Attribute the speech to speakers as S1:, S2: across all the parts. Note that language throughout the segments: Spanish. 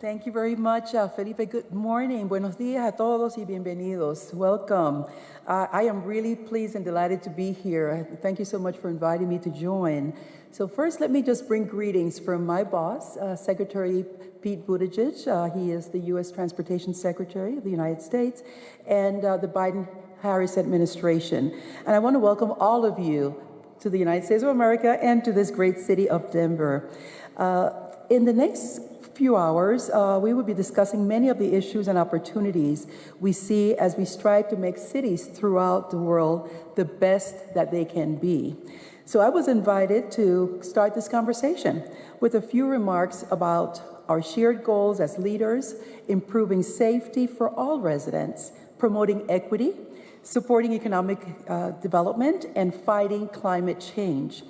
S1: Thank you very much, Felipe. Good morning. Buenos días a todos y bienvenidos. Welcome. I am really pleased and delighted to be here. Thank you so much for inviting me to join. So first, let me just bring greetings from my boss, Secretary Pete Buttigieg. He is the U.S. Transportation Secretary of the United States, and the Biden-Harris administration. And I want to welcome all of you to the United States of America and to this great city of Denver. In the next few hours, we will be discussing many of the issues and opportunities we see as we strive to make cities throughout the world the best that they can be. So I was invited to start this conversation with a few remarks about our shared goals as leaders, improving safety for all residents, promoting equity, supporting economic development, and fighting climate change.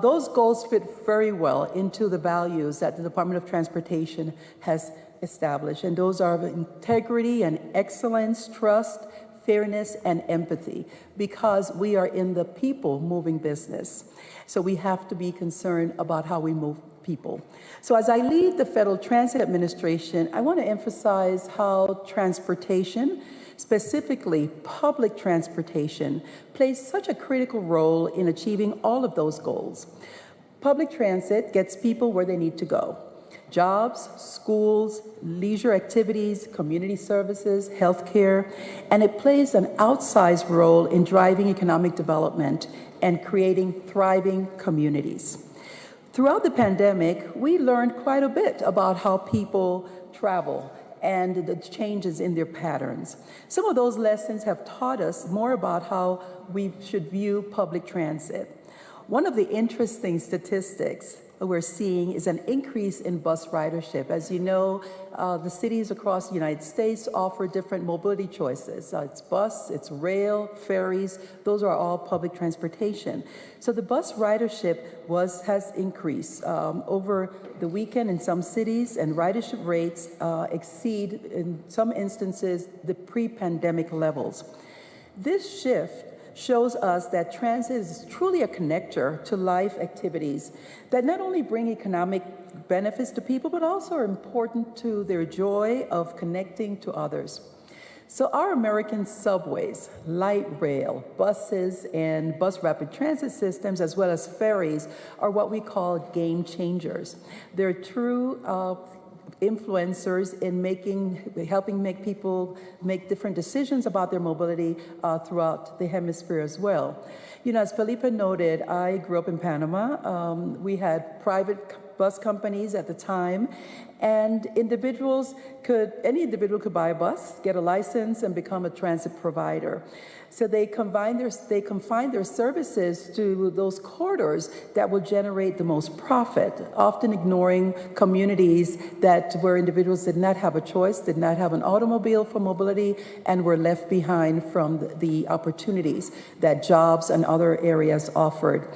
S1: Those goals fit very well into the values that the Department of Transportation has established, and those are integrity and excellence, trust, fairness, and empathy, because we are in the people-moving business. So we have to be concerned about how we move people. So as I lead the Federal Transit Administration, I want to emphasize how transportation, specifically public transportation, plays such a critical role in achieving all of those goals. Public transit gets people where they need to go: jobs, schools, leisure activities, community services, healthcare, and it plays an outsized role in driving economic development and creating thriving communities. Throughout the pandemic, we learned quite a bit about how people travel and the changes in their patterns. Some of those lessons have taught us more about how we should view public transit. One of the interesting statistics we're seeing is an increase in bus ridership. As you know, the cities across the United States offer different mobility choices. It's bus, it's rail, ferries, those are all public transportation. So the bus ridership has increased over the weekend in some cities, and ridership rates exceed, in some instances, the pre-pandemic levels. This shift shows us that transit is truly a connector to life activities that not only bring economic benefits to people, but also are important to their joy of connecting to others. So our American subways, light rail, buses, and bus rapid transit systems, as well as ferries, are what we call game changers. They're true influencers in helping make people make different decisions about their mobility throughout the hemisphere as well. You know, as Felipe noted, I grew up in Panama. We had private bus companies at the time, and any individual could buy a bus, get a license, and become a transit provider. So they confine their services to those corridors that will generate the most profit, often ignoring communities where individuals did not have a choice, did not have an automobile for mobility, and were left behind from the opportunities that jobs and other areas offered.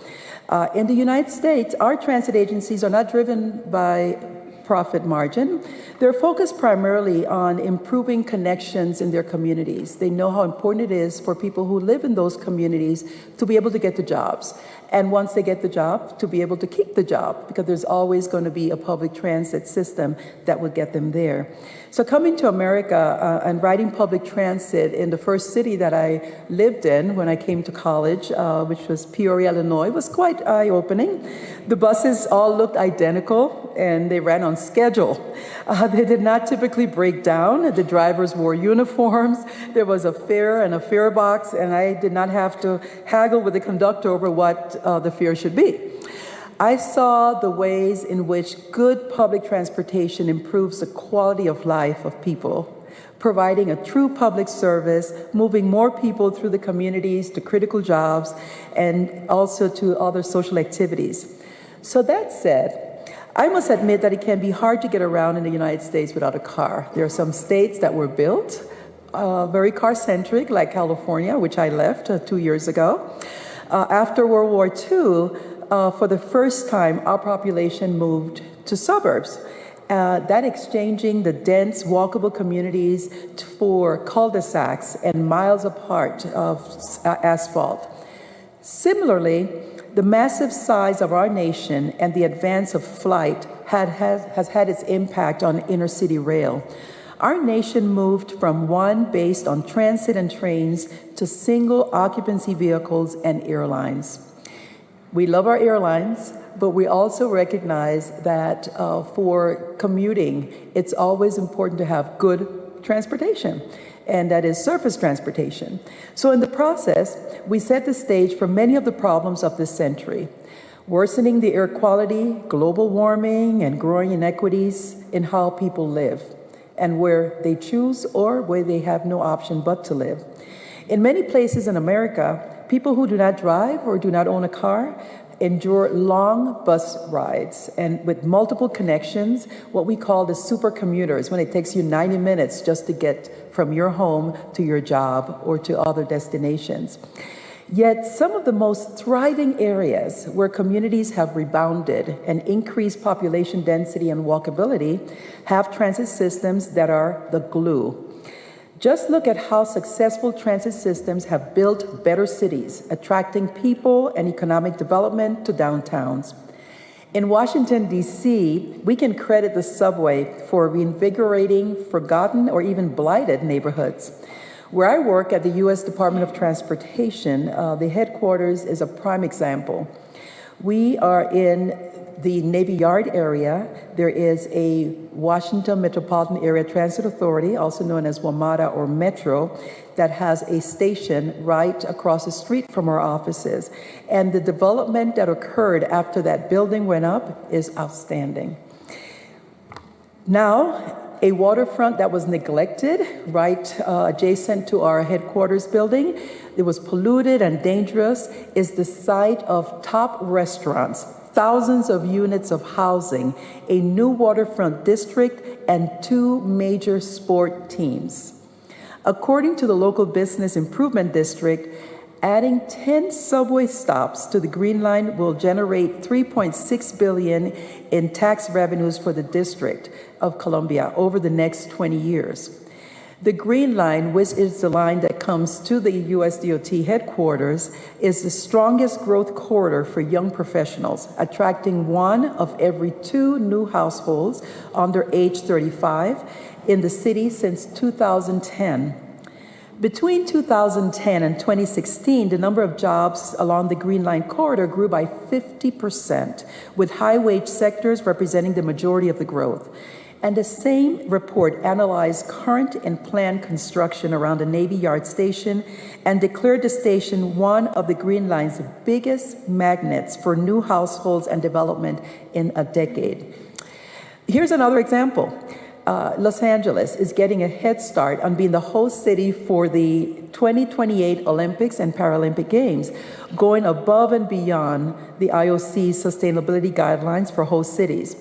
S1: In the United States, our transit agencies are not driven by profit margin. They're focused primarily on improving connections in their communities. They know how important it is for people who live in those communities to be able to get the jobs. And once they get the job, to be able to keep the job, because there's always going to be a public transit system that will get them there. So coming to America and riding public transit in the first city that I lived in when I came to college, which was Peoria, Illinois, was quite eye-opening. The buses all looked identical, and they ran on schedule. They did not typically break down. The drivers wore uniforms. There was a fare and a fare box, and I did not have to haggle with the conductor over what the fare should be. I saw the ways in which good public transportation improves the quality of life of people, providing a true public service, moving more people through the communities to critical jobs and also to other social activities. So that said, I must admit that it can be hard to get around in the United States without a car. There are some states that were built very car-centric, like California, which I left 2 years ago. After World War II, for the first time, our population moved to suburbs. That exchanging the dense, walkable communities for cul-de-sacs and miles apart of asphalt. Similarly, the massive size of our nation and the advance of flight has had its impact on inner city rail. Our nation moved from one based on transit and trains to single occupancy vehicles and airlines. We love our airlines, but we also recognize that for commuting, it's always important to have good transportation, and that is surface transportation. So in the process, we set the stage for many of the problems of this century: worsening the air quality, global warming, and growing inequities in how people live, and where they choose or where they have no option but to live. In many places in America, people who do not drive or do not own a car endure long bus rides, and with multiple connections, what we call the super commuters, when it takes you 90 minutes just to get from your home to your job or to other destinations. Yet some of the most thriving areas where communities have rebounded and increased population density and walkability have transit systems that are the glue. Just look at how successful transit systems have built better cities, attracting people and economic development to downtowns. In Washington, D.C., we can credit the subway for reinvigorating forgotten or even blighted neighborhoods. Where I work at the U.S. Department of Transportation, the headquarters is a prime example. We are in the Navy Yard area. There is a Washington Metropolitan Area Transit Authority, also known as WMATA or Metro, that has a station right across the street from our offices. And the development that occurred after that building went up is outstanding. Now, a waterfront that was neglected right adjacent to our headquarters building, it was polluted and dangerous, is the site of top restaurants, thousands of units of housing, a new waterfront district, and 2 major sport teams. According to the local business improvement district, adding 10 subway stops to the Green Line will generate $3.6 billion in tax revenues for the District of Columbia over the next 20 years. The Green Line, which is the line that comes to the USDOT headquarters, is the strongest growth corridor for young professionals, attracting 1 of every 2 new households under age 35 in the city since 2010. Between 2010 and 2016, the number of jobs along the Green Line corridor grew by 50%, with high-wage sectors representing the majority of the growth. And the same report analyzed current and planned construction around the Navy Yard station and declared the station one of the Green Line's biggest magnets for new households and development in a decade. Here's another example. Los Angeles is getting a head start on being the host city for the 2028 Olympics and Paralympic Games, going above and beyond the IOC's sustainability guidelines for host cities.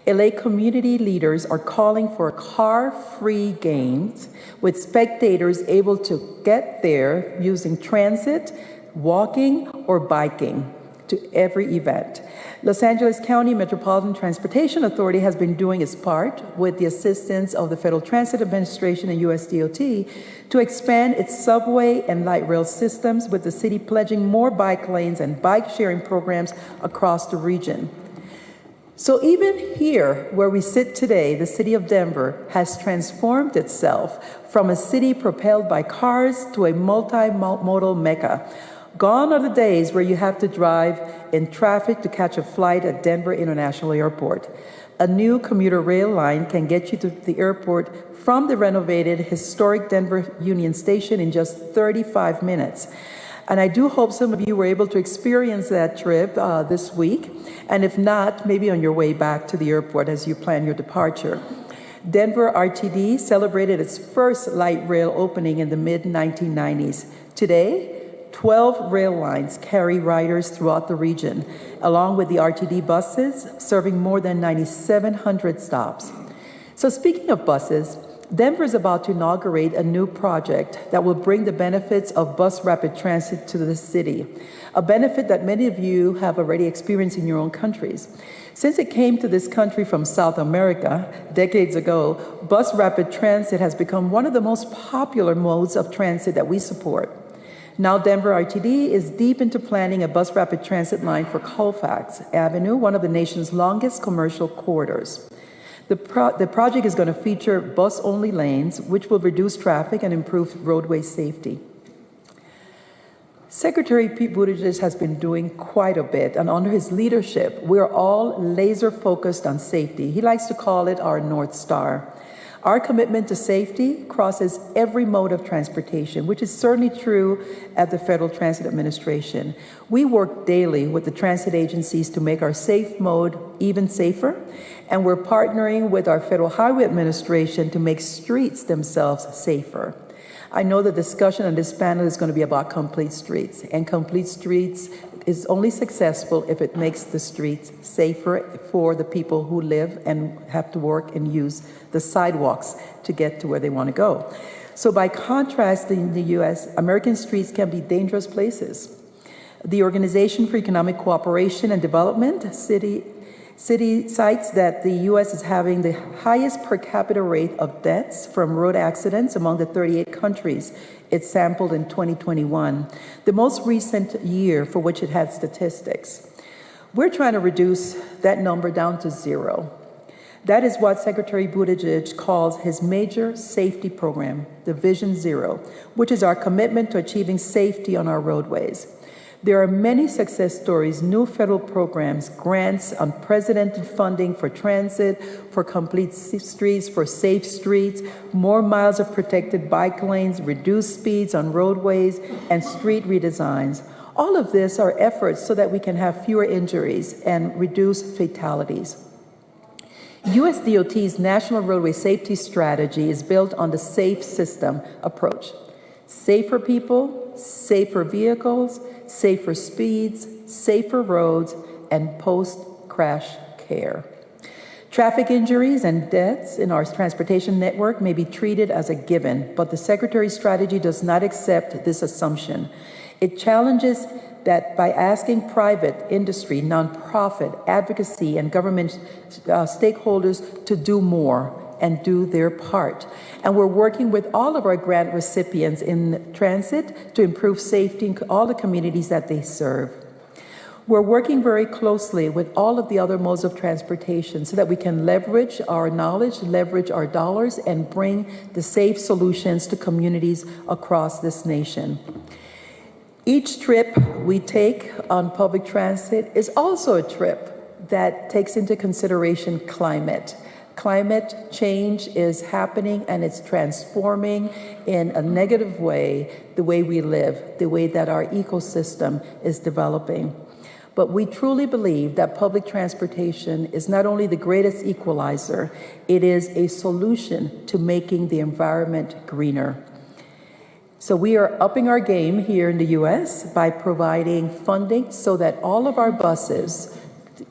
S1: LA community leaders are calling for car-free games, with spectators able to get there using transit, walking, or biking to every event. Los Angeles County Metropolitan Transportation Authority has been doing its part with the assistance of the Federal Transit Administration and USDOT to expand its subway and light rail systems, with the city pledging more bike lanes and bike sharing programs across the region. So even here where we sit today, the city of Denver has transformed itself from a city propelled by cars to a multimodal mecca. Gone are the days where you have to drive in traffic to catch a flight at Denver International Airport. A new commuter rail line can get you to the airport from the renovated historic Denver Union Station in just 35 minutes. And I do hope some of you were able to experience that trip this week. And if not, maybe on your way back to the airport as you plan your departure. Denver RTD celebrated its first light rail opening in the mid-1990s. Today, 12 rail lines carry riders throughout the region, along with the RTD buses, serving more than 9,700 stops. So speaking of buses, Denver is about to inaugurate a new project that will bring the benefits of bus rapid transit to the city, a benefit that many of you have already experienced in your own countries. Since it came to this country from South America decades ago, bus rapid transit has become one of the most popular modes of transit that we support. Now Denver RTD is deep into planning a bus rapid transit line for Colfax Avenue, one of the nation's longest commercial corridors. The project is going to feature bus-only lanes, which will reduce traffic and improve roadway safety. Secretary Pete Buttigieg has been doing quite a bit, and under his leadership, we're all laser focused on safety. He likes to call it our North Star. Our commitment to safety crosses every mode of transportation, which is certainly true at the Federal Transit Administration. We work daily with the transit agencies to make our safe mode even safer, and we're partnering with our Federal Highway Administration to make streets themselves safer. I know the discussion on this panel is going to be about complete streets, and complete streets is only successful if it makes the streets safer for the people who live and have to work and use the sidewalks to get to where they want to go. So by contrast, in the US, American streets can be dangerous places. The Organization for Economic Cooperation and Development city cites that the US is having the highest per capita rate of deaths from road accidents among the 38 countries it sampled in 2021, the most recent year for which it had statistics. We're trying to reduce that number down to 0. That is what Secretary Buttigieg calls his major safety program, the Vision Zero, which is our commitment to achieving safety on our roadways. There are many success stories, new federal programs, grants, unprecedented funding for transit, for complete streets, for safe streets, more miles of protected bike lanes, reduced speeds on roadways, and street redesigns. All of this are efforts so that we can have fewer injuries and reduce fatalities. USDOT's National Roadway Safety Strategy is built on the SAFE system approach. Safer people, safer vehicles, safer speeds, safer roads, and post-crash care. Traffic injuries and deaths in our transportation network may be treated as a given, but the Secretary's strategy does not accept this assumption. It challenges that by asking private industry, nonprofit, advocacy, and government stakeholders to do more and do their part. And we're working with all of our grant recipients in transit to improve safety in all the communities that they serve. We're working very closely with all of the other modes of transportation so that we can leverage our knowledge, leverage our dollars, and bring the safe solutions to communities across this nation. Each trip we take on public transit is also a trip that takes into consideration climate. Climate change is happening and it's transforming in a negative way the way we live, the way that our ecosystem is developing. But we truly believe that public transportation is not only the greatest equalizer, it is a solution to making the environment greener. So we are upping our game here in the US by providing funding so that all of our buses,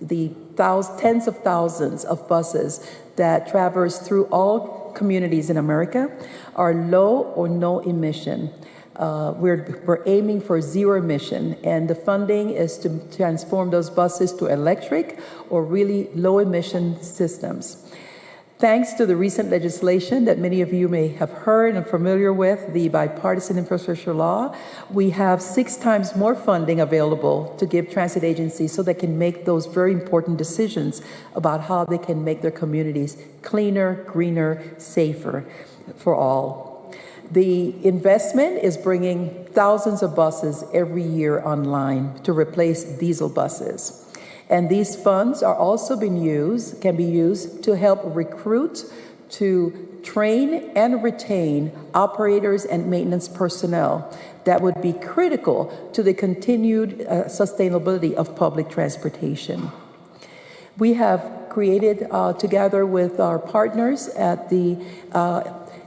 S1: the tens of thousands of buses that traverse through all communities in America, are low or no emission. We're aiming for zero emission, and the funding is to transform those buses to electric or really low emission systems. Thanks to the recent legislation that many of you may have heard and familiar with, the Bipartisan Infrastructure Law, we have 6 times more funding available to give transit agencies so they can make those very important decisions about how they can make their communities cleaner, greener, safer for all. The investment is bringing thousands of buses every year online to replace diesel buses. And these funds are also can be used to help recruit, to train and retain operators and maintenance personnel that would be critical to the continued sustainability of public transportation. We have created, together with our partners at the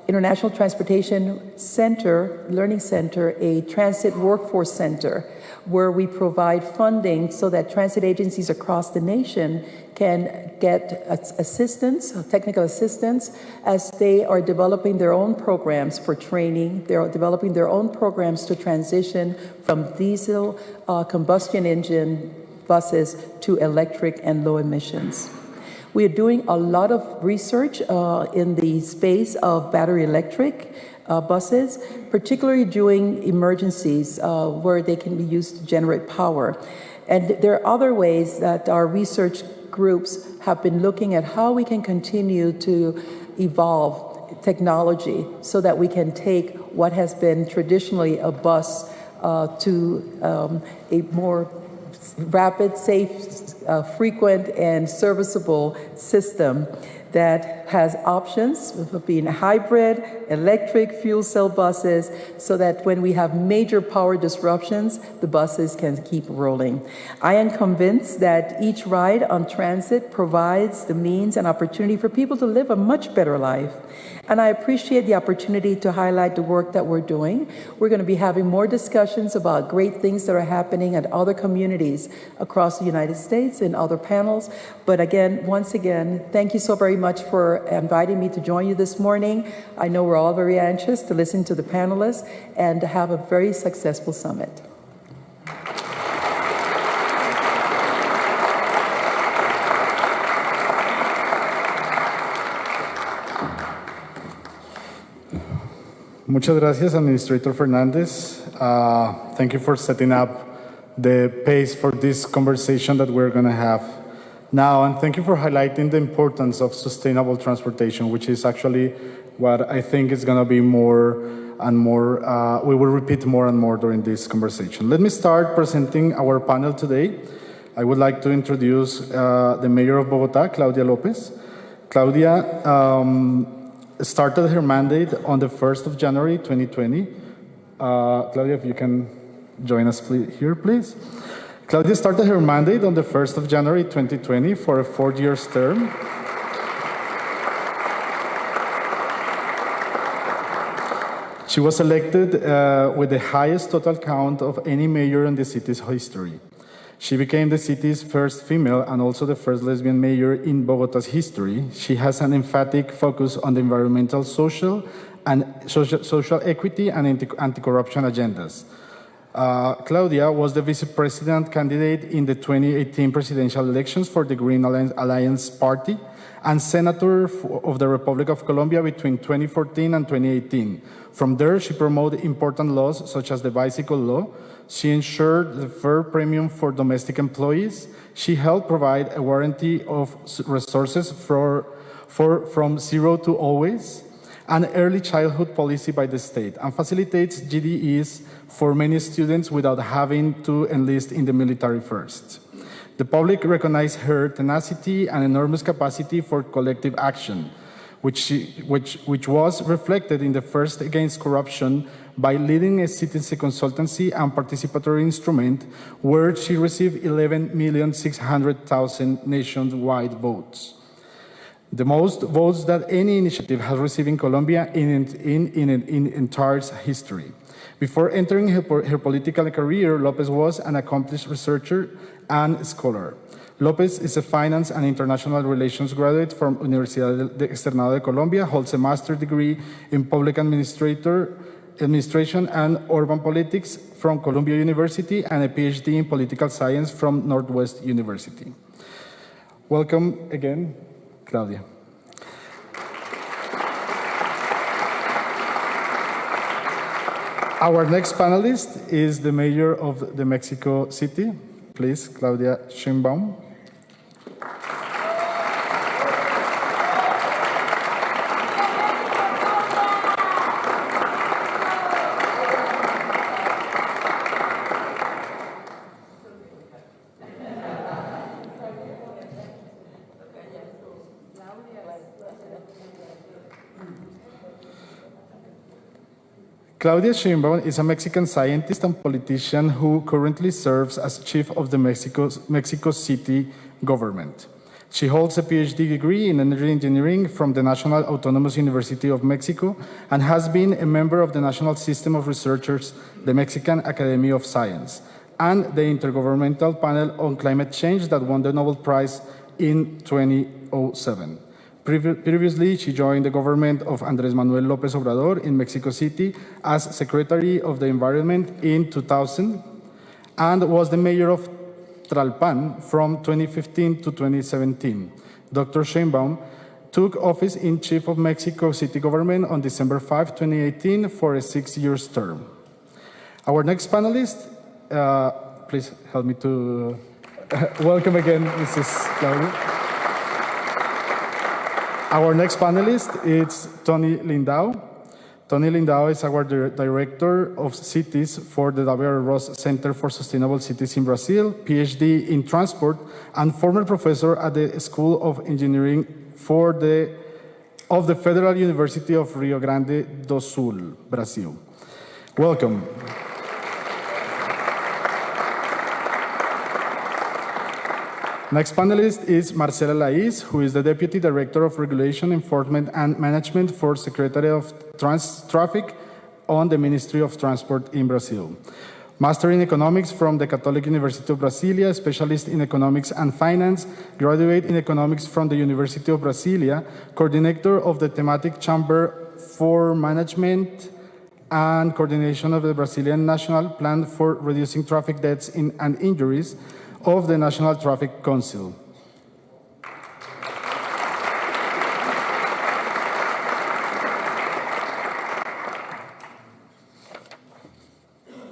S1: International Transportation Center, Learning Center, a transit workforce center, where we provide funding so that transit agencies across the nation can get assistance, technical assistance, as they are developing their own programs for training. They're developing their own programs to transition from diesel combustion engine buses to electric and low emissions. We are doing a lot of research in the space of battery electric buses, particularly during emergencies where they can be used to generate power. And there are other ways that our research groups have been looking at how we can continue to evolve technology so that we can take what has been traditionally a bus to a more rapid, safe, frequent, and serviceable system that has options of being hybrid, electric, fuel cell buses, so that when we have major power disruptions, the buses can keep rolling. I am convinced that each ride on transit provides the means and opportunity for people to live a much better life. And I appreciate the opportunity to highlight the work that we're doing. We're going to be having more discussions about great things that are happening at other communities across the United States in other panels. But again, once again, thank you so very much for inviting me to join you this morning. I know we're all very anxious to listen to the panelists and to have a very successful summit.
S2: Muchas gracias, Administrator Fernandez. Thank you for setting up the pace for this conversation that we're going to have now, and thank you for highlighting the importance of sustainable transportation, which is actually what I think is going to be more and more, we will repeat more and more during this conversation. Let me start presenting our panel today. I would like to introduce the Mayor of Bogotá, Claudia Lopez. Claudia started her mandate on the 1st of January 2020. Claudia, if you can join us here, please. Claudia started her mandate on the 1st of January 2020 for a 4-year term. She was elected with the highest total count of any mayor in the city's history. She became the city's first female and also the first lesbian mayor in Bogotá's history. She has an emphatic focus on the environmental, social equity and anti-corruption agendas. Claudia was the vice president candidate in the 2018 presidential elections for the Green Alliance Party and senator of the Republic of Colombia between 2014 and 2018. From there, she promoted important laws such as the bicycle law. She ensured the fair premium for domestic employees. She helped provide a warranty of resources from zero to always, an early childhood policy by the state, and facilitates GDEs for many students without having to enlist in the military first. The public recognized her tenacity and enormous capacity for collective action, which was reflected in the First Against Corruption by leading a citizen consultancy and participatory instrument where she received 11,600,000 nationwide votes. The most votes that any initiative has received in Colombia in entire history. Before entering her political career, Lopez was an accomplished researcher and scholar. Lopez is a finance and international relations graduate from Universidad Externado de Colombia, holds a master's degree in public administration and urban politics from Columbia University and a PhD in political science from Northwest University. Welcome again, Claudia. Our next panelist is the mayor of the Mexico City. Please, Claudia Sheinbaum. Claudia Sheinbaum is a Mexican scientist and politician who currently serves as chief of the Mexico City government. She holds a PhD degree in energy engineering from the National Autonomous University of Mexico and has been a member of the National System of Researchers, the Mexican Academy of Science, and the Intergovernmental Panel on Climate Change that won the Nobel Prize in 2007. Previously, she joined the government of Andrés Manuel López Obrador in Mexico City as Secretary of the Environment in 2000 and was the mayor of Ixtlalpan from 2015 to 2017. Dr. Sheinbaum took office in Chief of Mexico City Government on December 5, 2018 for a 6-year term. Our next panelist, please help me to welcome again Mrs. Claudia. Our next panelist is Tony Lindau. Tony Lindau is our Director of Cities for the W.R. Ross Center for Sustainable Cities in Brazil, PhD in Transport, and former professor at the School of Engineering of the Federal University of Rio Grande do Sul, Brazil. Welcome. Next panelist is Marcela Laiz, who is the Deputy Director of Regulation, Enforcement, and Management for Secretary of Traffic on the Ministry of Transport in Brazil. Master in Economics from the Catholic University of Brasilia, specialist in Economics and Finance, graduate in Economics from the University of Brasilia, coordinator of the Thematic Chamber for Management and coordination of the Brazilian National Plan for Reducing Traffic Deaths and Injuries of the National Traffic Council.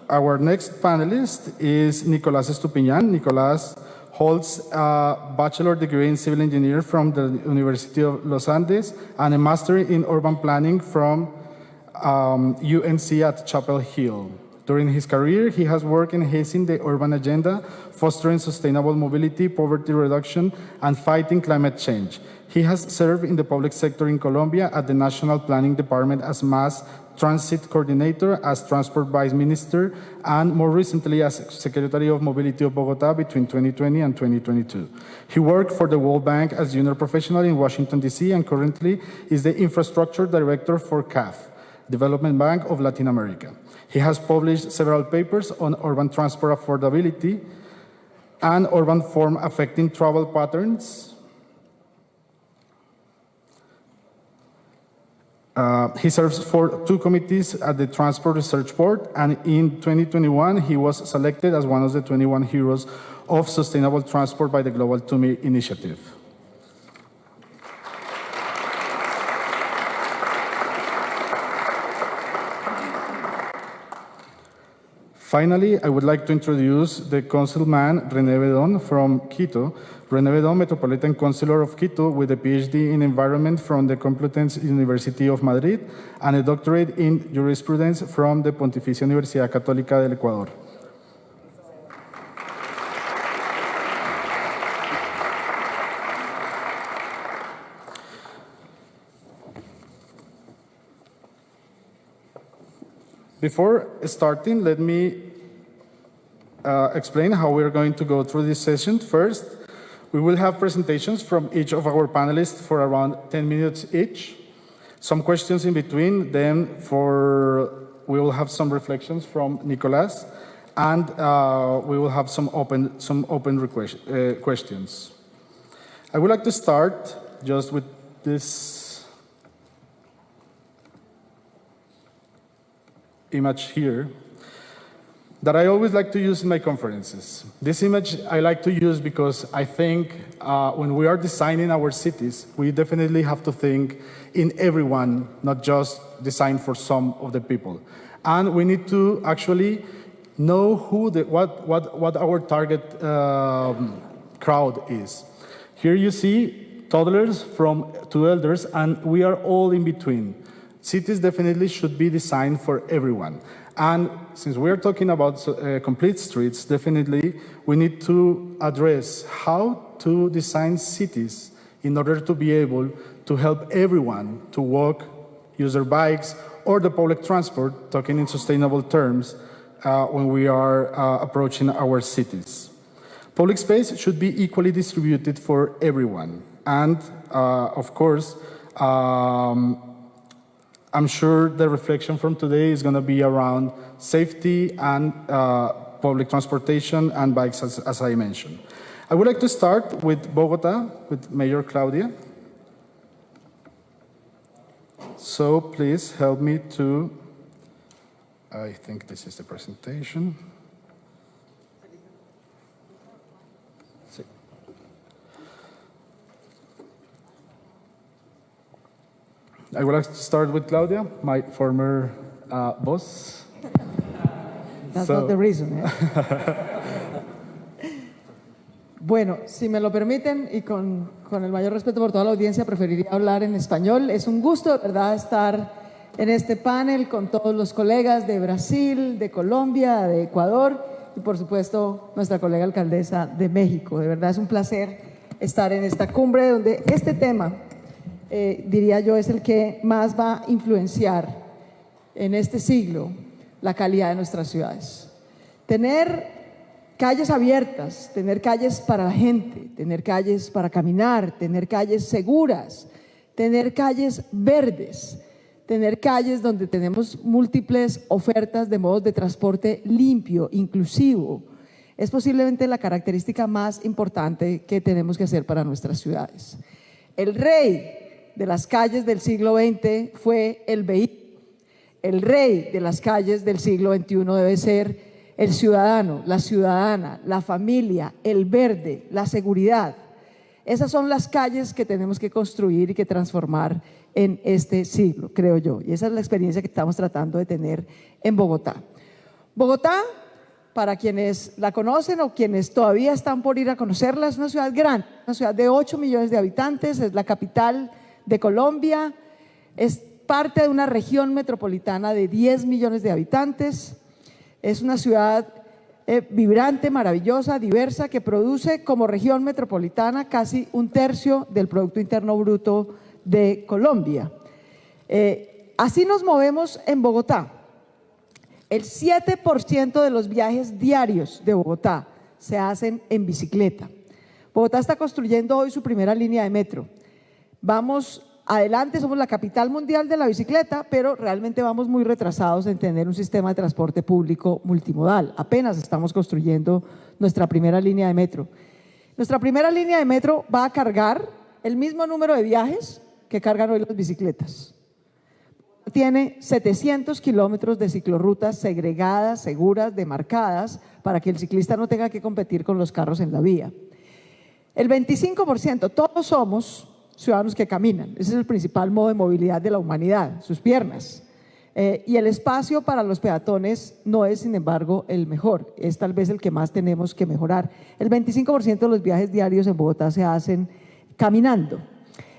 S2: Our next panelist is Nicolás Estupiñán. Nicolás holds a bachelor degree in civil engineering from the University of Los Andes and a master in urban planning from UNC at Chapel Hill. During his career, he has worked enhancing the urban agenda, fostering sustainable mobility, poverty reduction, and fighting climate change. He has served in the public sector in Colombia at the National Planning Department as Mass Transit Coordinator, as Transport Vice Minister, and more recently as Secretary of Mobility of Bogotá between 2020 and 2022. He worked for the World Bank as junior professional in Washington, D.C., and currently is the Infrastructure Director for CAF, Development Bank of Latin America. He has published several papers on urban transport affordability and urban form affecting travel patterns. He serves for 2 committees at the Transport Research Board, and in 2021, he was selected as one of the 21 heroes of sustainable transport by the Global TUMI Initiative. Finally, I would like to introduce the councilman, René Bedón from Quito. René Bedón, Metropolitan Councilor of Quito with a PhD in Environment from the Complutense University of Madrid and a doctorate in Jurisprudence from the Pontificia Universidad Católica del Ecuador. Before starting, let me explain how we're going to go through this session. First, we will have presentations from each of our panelists for around 10 minutes each. Some questions in between, then we will have some reflections from Nicolás, and we will have some open questions. I would like to start just with this image here that I always like to use in my conferences. This image I like to use because I think when we are designing our cities, we definitely have to think in everyone, not just design for some of the people. And we need to actually know what our target crowd is. Here you see toddlers to elders, and we are all in between. Cities definitely should be designed for everyone. And since we are talking about complete streets, definitely we need to address how to design cities in order to be able to help everyone to walk, use their bikes, or the public transport, talking in sustainable terms, when we are approaching our cities. Public space should be equally distributed for everyone. And of course, I'm sure the reflection from today is going to be around safety and public transportation and bikes, as I mentioned. I would like to start with Bogota, with Mayor Claudia. So please help me to, I think this is the presentation. I would like to start with Claudia, my former boss.
S3: That's not the reason. Bueno, si me lo permiten y con el mayor respeto por toda la audiencia, preferiría hablar en español. Es un gusto, de verdad, estar en este panel con todos los colegas de Brasil, de Colombia, de Ecuador y, por supuesto, nuestra colega alcaldesa de México. De verdad es un placer estar en esta cumbre donde este tema, diría yo, es el que más va a influenciar en este siglo la calidad de nuestras ciudades. Tener calles abiertas, tener calles para la gente, tener calles para caminar, tener calles seguras, tener calles verdes, tener calles donde tenemos múltiples ofertas de modos de transporte limpio, inclusivo, es posiblemente la característica más importante que tenemos que hacer para nuestras ciudades. El rey de las calles del siglo XX fue el vehículo. El rey de las calles del siglo XXI debe ser el ciudadano, la ciudadana, la familia, el verde, la seguridad. Esas son las calles que tenemos que construir y que transformar en este siglo, creo yo. Y esa es la experiencia que estamos tratando de tener en Bogotá. Bogotá, para quienes la conocen o quienes todavía están por ir a conocerla, es una ciudad grande, una ciudad de 8 millones de habitantes, es la capital de Colombia, es parte de una región metropolitana de 10 millones de habitantes. Es una ciudad vibrante, maravillosa, diversa, que produce como región metropolitana casi 1/3 del Producto Interno Bruto de Colombia. Así nos movemos en Bogotá. El 7% de los viajes diarios de Bogotá se hacen en bicicleta. Bogotá está construyendo hoy su primera línea de metro. Vamos adelante, somos la capital mundial de la bicicleta, pero realmente vamos muy retrasados en tener un sistema de transporte público multimodal. Apenas estamos construyendo nuestra primera línea de metro. Nuestra primera línea de metro va a cargar el mismo número de viajes que cargan hoy las bicicletas. Tiene 700 kilómetros de ciclorrutas segregadas, seguras, demarcadas, para que el ciclista no tenga que competir con los carros en la vía. El 25%, todos somos ciudadanos que caminan. Ese es el principal modo de movilidad de la humanidad, sus piernas. Y el espacio para los peatones no es, sin embargo, el mejor. Es tal vez el que más tenemos que mejorar. El 25% de los viajes diarios en Bogotá se hacen caminando.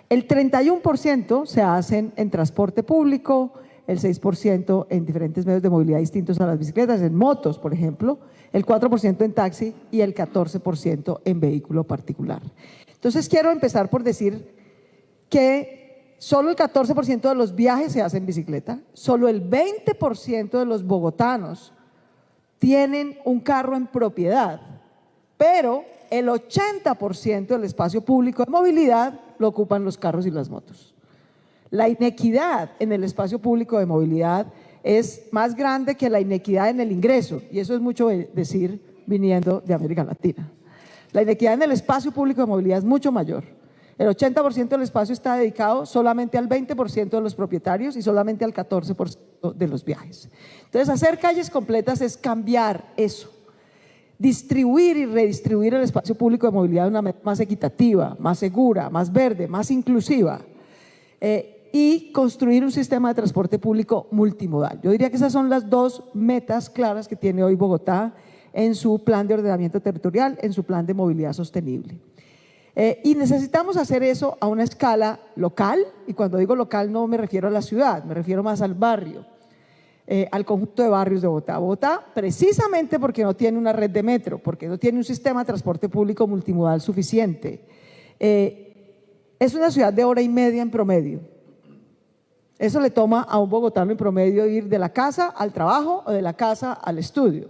S3: El 31% se hacen en transporte público, el 6% en diferentes medios de movilidad distintos a las bicicletas, en motos, por ejemplo, el 4% en taxi y el 14% en vehículo particular. Entonces, quiero empezar por decir que solo el 14% de los viajes se hacen en bicicleta, solo el 20% de los bogotanos tienen un carro en propiedad, pero el 80% del espacio público de movilidad lo ocupan los carros y las motos. La inequidad en el espacio público de movilidad es más grande que la inequidad en el ingreso, y eso es mucho decir viniendo de América Latina. La inequidad en el espacio público de movilidad es mucho mayor. El 80% del espacio está dedicado solamente al 20% de los propietarios y solamente al 14% de los viajes. Entonces, hacer calles completas es cambiar eso. Distribuir y redistribuir el espacio público de movilidad de una manera más equitativa, más segura, más verde, más inclusiva. Y construir un sistema de transporte público multimodal. Yo diría que esas son las dos metas claras que tiene hoy Bogotá en su plan de ordenamiento territorial, en su plan de movilidad sostenible. Y necesitamos hacer eso a una escala local, y cuando digo local no me refiero a la ciudad, me refiero más al barrio, al conjunto de barrios de Bogotá. Bogotá, precisamente porque no tiene una red de metro, porque no tiene un sistema de transporte público multimodal suficiente, es una ciudad de 1:30 en promedio. Eso le toma a un bogotano en promedio ir de la casa al trabajo o de la casa al estudio.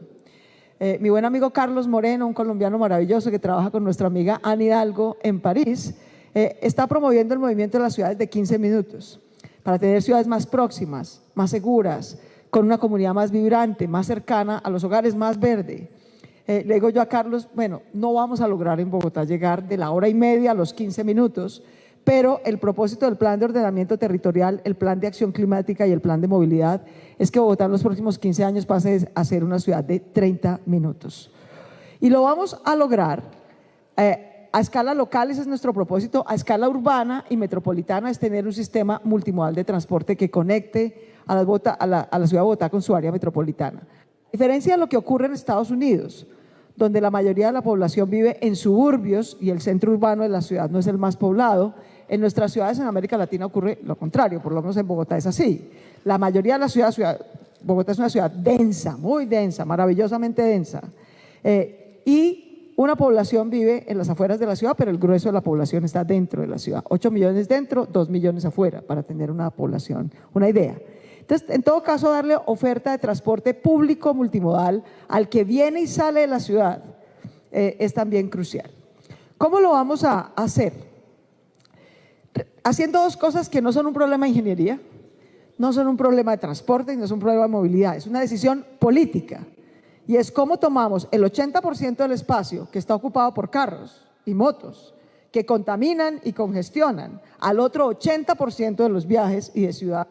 S3: Mi buen amigo Carlos Moreno, un colombiano maravilloso que trabaja con nuestra amiga Ana Hidalgo en París, está promoviendo el movimiento de las ciudades de 15 minutos para tener ciudades más próximas, más seguras, con una comunidad más vibrante, más cercana a los hogares, más verde. Le digo yo a Carlos, bueno, no vamos a lograr en Bogotá llegar de la 1:30 a los 15 minutos, pero el propósito del plan de ordenamiento territorial, el plan de acción climática y el plan de movilidad es que Bogotá en los próximos 15 años pase a ser una ciudad de 30 minutos. Y lo vamos a lograr A escala local ese es nuestro propósito, a escala urbana y metropolitana es tener un sistema multimodal de transporte que conecte a la ciudad de Bogotá con su área metropolitana. A diferencia de lo que ocurre en Estados Unidos, donde la mayoría de la población vive en suburbios y el centro urbano de la ciudad no es el más poblado, en nuestras ciudades en América Latina ocurre lo contrario, por lo menos en Bogotá es así. La mayoría de las ciudades, Bogotá es una ciudad densa, muy densa, maravillosamente densa, y una población vive en las afueras de la ciudad, pero el grueso de la población está dentro de la ciudad. 8 millones dentro, 2 millones afuera, para tener una población, una idea. Entonces, en todo caso, darle oferta de transporte público multimodal al que viene y sale de la ciudad es también crucial. ¿Cómo lo vamos a hacer? Haciendo dos cosas que no son un problema de ingeniería, no son un problema de transporte y no es un problema de movilidad, es una decisión política. Y es cómo tomamos el 80% del espacio que está ocupado por carros y motos, que contaminan y congestionan, al otro 80% de los viajes y de ciudad,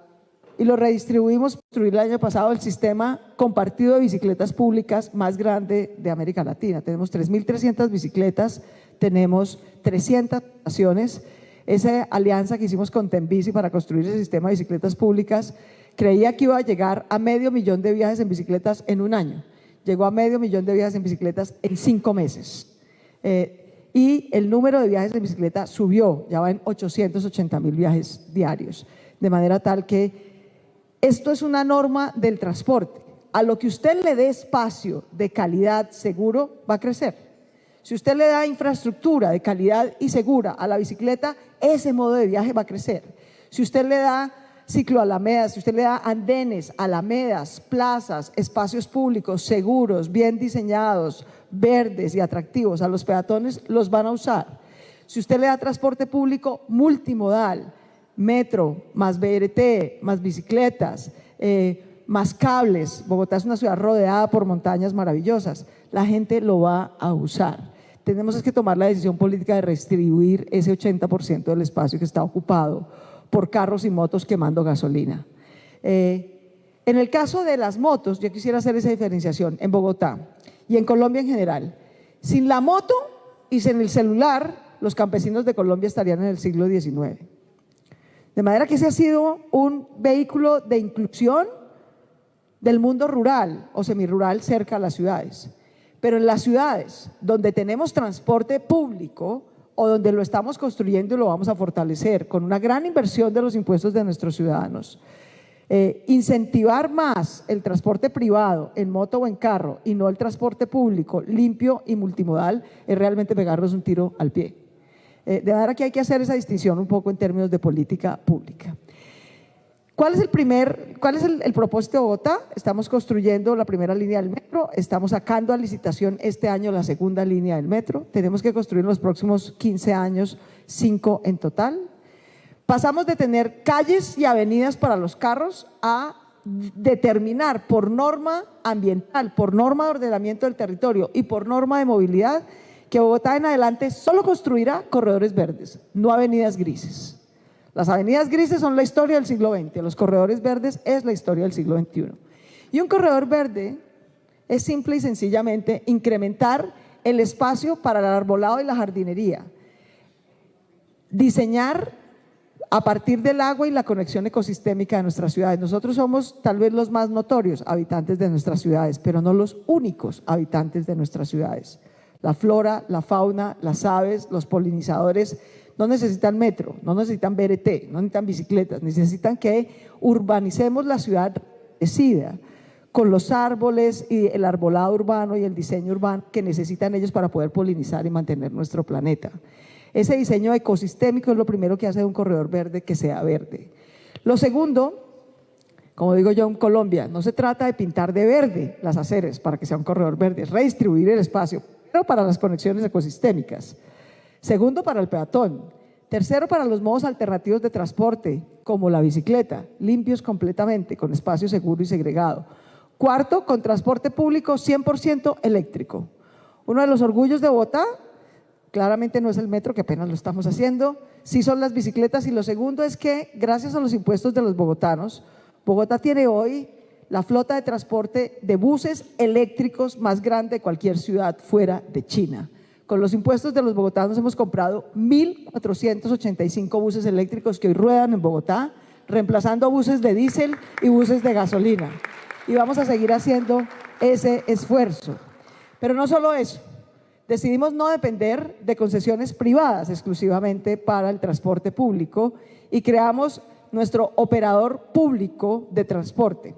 S3: y lo redistribuimos. Construir el año pasado el sistema compartido de bicicletas públicas más grande de América Latina. Tenemos 3.300 bicicletas, tenemos 300 estaciones. Esa alianza que hicimos con Tembici para construir ese sistema de bicicletas públicas, creía que iba a llegar a 500.000 de viajes en bicicletas en un año. Llegó a 500.000 de viajes en bicicletas en 5 meses. Y el número de viajes en bicicleta subió, ya va en 880.000 viajes diarios. De manera tal que esto es una norma del transporte. A lo que usted le dé espacio de calidad, seguro, va a crecer. Si usted le da infraestructura de calidad y segura a la bicicleta, ese modo de viaje va a crecer. Si usted le da cicloalamedas, si usted le da andenes, alamedas, plazas, espacios públicos seguros, bien diseñados, verdes y atractivos a los peatones, los van a usar. Si usted le da transporte público multimodal, metro, más BRT, más bicicletas, más cables, Bogotá es una ciudad rodeada por montañas maravillosas, la gente lo va a usar. Tenemos que tomar la decisión política de redistribuir ese 80% del espacio que está ocupado por carros y motos quemando gasolina. En el caso de las motos, yo quisiera hacer esa diferenciación en Bogotá y en Colombia en general. Sin la moto y sin el celular, los campesinos de Colombia estarían en el siglo XIX. De manera que ese ha sido un vehículo de inclusión del mundo rural o semirural cerca a las ciudades. Pero en las ciudades donde tenemos transporte público o donde lo estamos construyendo y lo vamos a fortalecer con una gran inversión de los impuestos de nuestros ciudadanos, incentivar más el transporte privado en moto o en carro y no el transporte público limpio y multimodal es realmente pegarnos un tiro al pie. De manera que hay que hacer esa distinción un poco en términos de política pública. ¿Cuál es el propósito de Bogotá? Estamos construyendo la primera línea del metro, estamos sacando a licitación este año la segunda línea del metro, tenemos que construir en los próximos 15 años 5 en total. Pasamos de tener calles y avenidas para los carros a determinar por norma ambiental, por norma de ordenamiento del territorio y por norma de movilidad que Bogotá en adelante solo construirá corredores verdes, no avenidas grises. Las avenidas grises son la historia del siglo XX, los corredores verdes es la historia del siglo XXI. Y un corredor verde es simple y sencillamente incrementar el espacio para el arbolado y la jardinería, diseñar a partir del agua y la conexión ecosistémica de nuestras ciudades. Nosotros somos tal vez los más notorios habitantes de nuestras ciudades, pero no los únicos habitantes de nuestras ciudades. La flora, la fauna, las aves, los polinizadores no necesitan metro, no necesitan BRT, no necesitan bicicletas, necesitan que urbanicemos la ciudad decida con los árboles y el arbolado urbano y el diseño urbano que necesitan ellos para poder polinizar y mantener nuestro planeta. Ese diseño ecosistémico es lo primero que hace de un corredor verde que sea verde. Lo segundo, como digo yo en Colombia, no se trata de pintar de verde las aceras para que sea un corredor verde, es redistribuir el espacio, pero para las conexiones ecosistémicas. Segundo, para el peatón. Tercero, para los modos alternativos de transporte, como la bicicleta, limpios completamente, con espacio seguro y segregado. Cuarto, con transporte público 100% eléctrico. Uno de los orgullos de Bogotá, claramente no es el metro, que apenas lo estamos haciendo, sí son las bicicletas. Y lo segundo es que, gracias a los impuestos de los bogotanos, Bogotá tiene hoy la flota de transporte de buses eléctricos más grande de cualquier ciudad fuera de China, Con los impuestos de los bogotanos hemos comprado 1.485 buses eléctricos que hoy ruedan en Bogotá, reemplazando buses de diésel y buses de gasolina. Y vamos a seguir haciendo ese esfuerzo. Pero no solo eso, decidimos no depender de concesiones privadas exclusivamente para el transporte público y creamos nuestro operador público de transporte.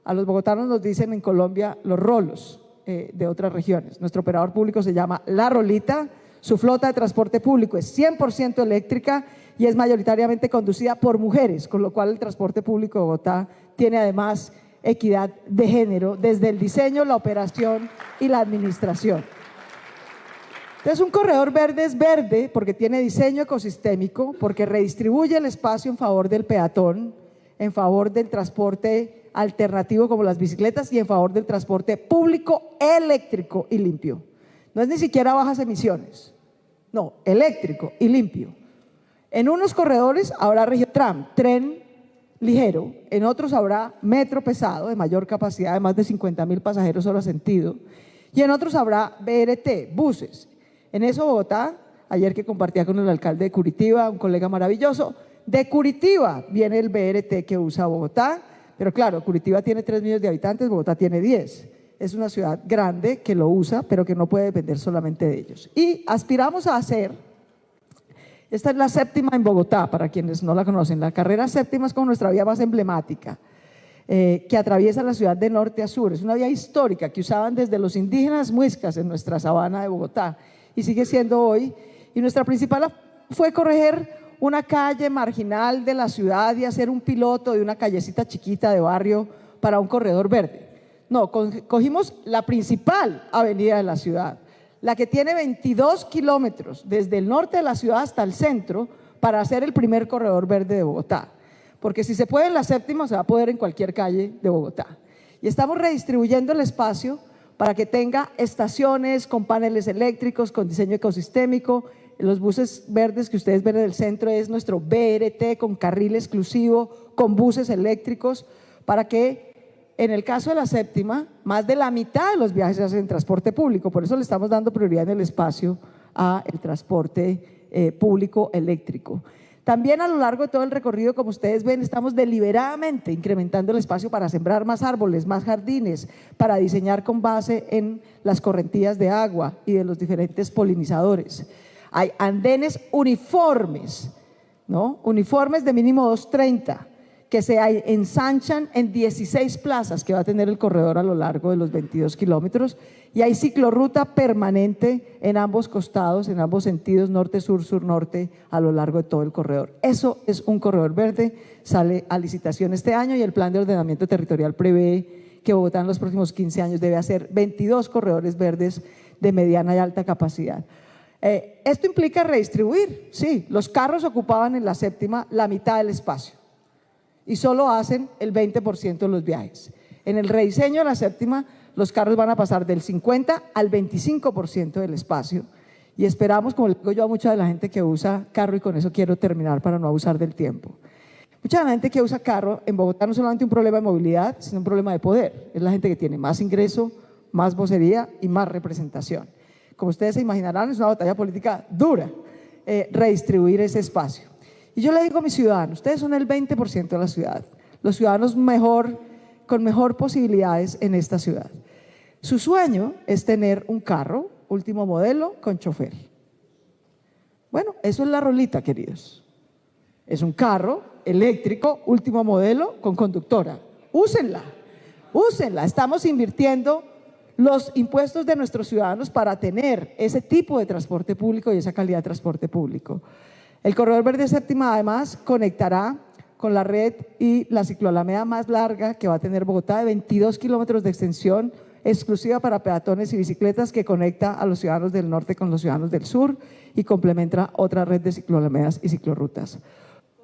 S3: A los bogotanos nos dicen en Colombia los rolos de otras regiones. Nuestro operador público se llama La Rolita, su flota de transporte público es 100% eléctrica y es mayoritariamente conducida por mujeres, con lo cual el transporte público de Bogotá tiene además equidad de género desde el diseño, la operación y la administración. Entonces, un corredor verde es verde porque tiene diseño ecosistémico, porque redistribuye el espacio en favor del peatón, en favor del transporte alternativo como las bicicletas y en favor del transporte público eléctrico y limpio. No es ni siquiera bajas emisiones, no, eléctrico y limpio. En unos corredores habrá Regiotram, tren ligero, en otros habrá metro pesado de mayor capacidad de más de 50.000 pasajeros hora sentido y en otros habrá BRT, buses. En eso Bogotá, ayer que compartía con el alcalde de Curitiba, un colega maravilloso, de Curitiba viene el BRT que usa Bogotá, pero claro, Curitiba tiene 3 millones de habitantes, Bogotá tiene 10. Es una ciudad grande que lo usa, pero que no puede depender solamente de ellos. Y aspiramos a hacer, esta es la séptima en Bogotá, para quienes no la conocen, la carrera séptima es como nuestra vía más emblemática, que atraviesa la ciudad de norte a sur. Es una vía histórica que usaban desde los indígenas muiscas en nuestra sabana de Bogotá y sigue siendo hoy. Y nuestra principal fue correr una calle marginal de la ciudad y hacer un piloto de una callecita chiquita de barrio para un corredor verde. No, cogimos la principal avenida de la ciudad, la que tiene 22 kilómetros desde el norte de la ciudad hasta el centro para hacer el primer corredor verde de Bogotá. Porque si se puede en la séptima, se va a poder en cualquier calle de Bogotá. Y estamos redistribuyendo el espacio para que tenga estaciones con paneles eléctricos, con diseño ecosistémico. Los buses verdes que ustedes ven en el centro es nuestro BRT con carril exclusivo, con buses eléctricos, para que en el caso de la séptima, más de la mitad de los viajes se hacen en transporte público. Por eso le estamos dando prioridad en el espacio al transporte público eléctrico. También a lo largo de todo el recorrido, como ustedes ven, estamos deliberadamente incrementando el espacio para sembrar más árboles, más jardines, para diseñar con base en las correntías de agua y de los diferentes polinizadores. Hay andenes uniformes, ¿no? Uniformes de mínimo 2.30, que se ensanchan en 16 plazas que va a tener el corredor a lo largo de los 22 kilómetros y hay ciclorruta permanente en ambos costados, en ambos sentidos, norte-sur, sur-norte, a lo largo de todo el corredor. Eso es un corredor verde, sale a licitación este año y el plan de ordenamiento territorial prevé que Bogotá en los próximos 15 años debe hacer 22 corredores verdes de mediana y alta capacidad. Esto implica redistribuir, sí, los carros ocupaban en la séptima la mitad del espacio y solo hacen el 20% de los viajes. En el rediseño de la séptima, los carros van a pasar del 50 al 25% del espacio y esperamos, como le digo yo a mucha de la gente que usa carro, y con eso quiero terminar para no abusar del tiempo. Mucha de la gente que usa carro en Bogotá no es solamente un problema de movilidad, sino un problema de poder. Es la gente que tiene más ingreso, más vocería y más representación. Como ustedes se imaginarán, es una batalla política dura redistribuir ese espacio. Y yo le digo a mis ciudadanos, ustedes son el 20% de la ciudad, los ciudadanos con mejor posibilidades en esta ciudad. Su sueño es tener un carro, último modelo, con chofer. Bueno, eso es La Rolita, queridos. Es un carro eléctrico, último modelo, con conductora. Úsenla, úsenla. Estamos invirtiendo los impuestos de nuestros ciudadanos para tener ese tipo de transporte público y esa calidad de transporte público. El corredor verde séptima además conectará con la red y la cicloalameda más larga que va a tener Bogotá, de 22 kilómetros de extensión, exclusiva para peatones y bicicletas, que conecta a los ciudadanos del norte con los ciudadanos del sur y complementa otra red de cicloalamedas y ciclorrutas.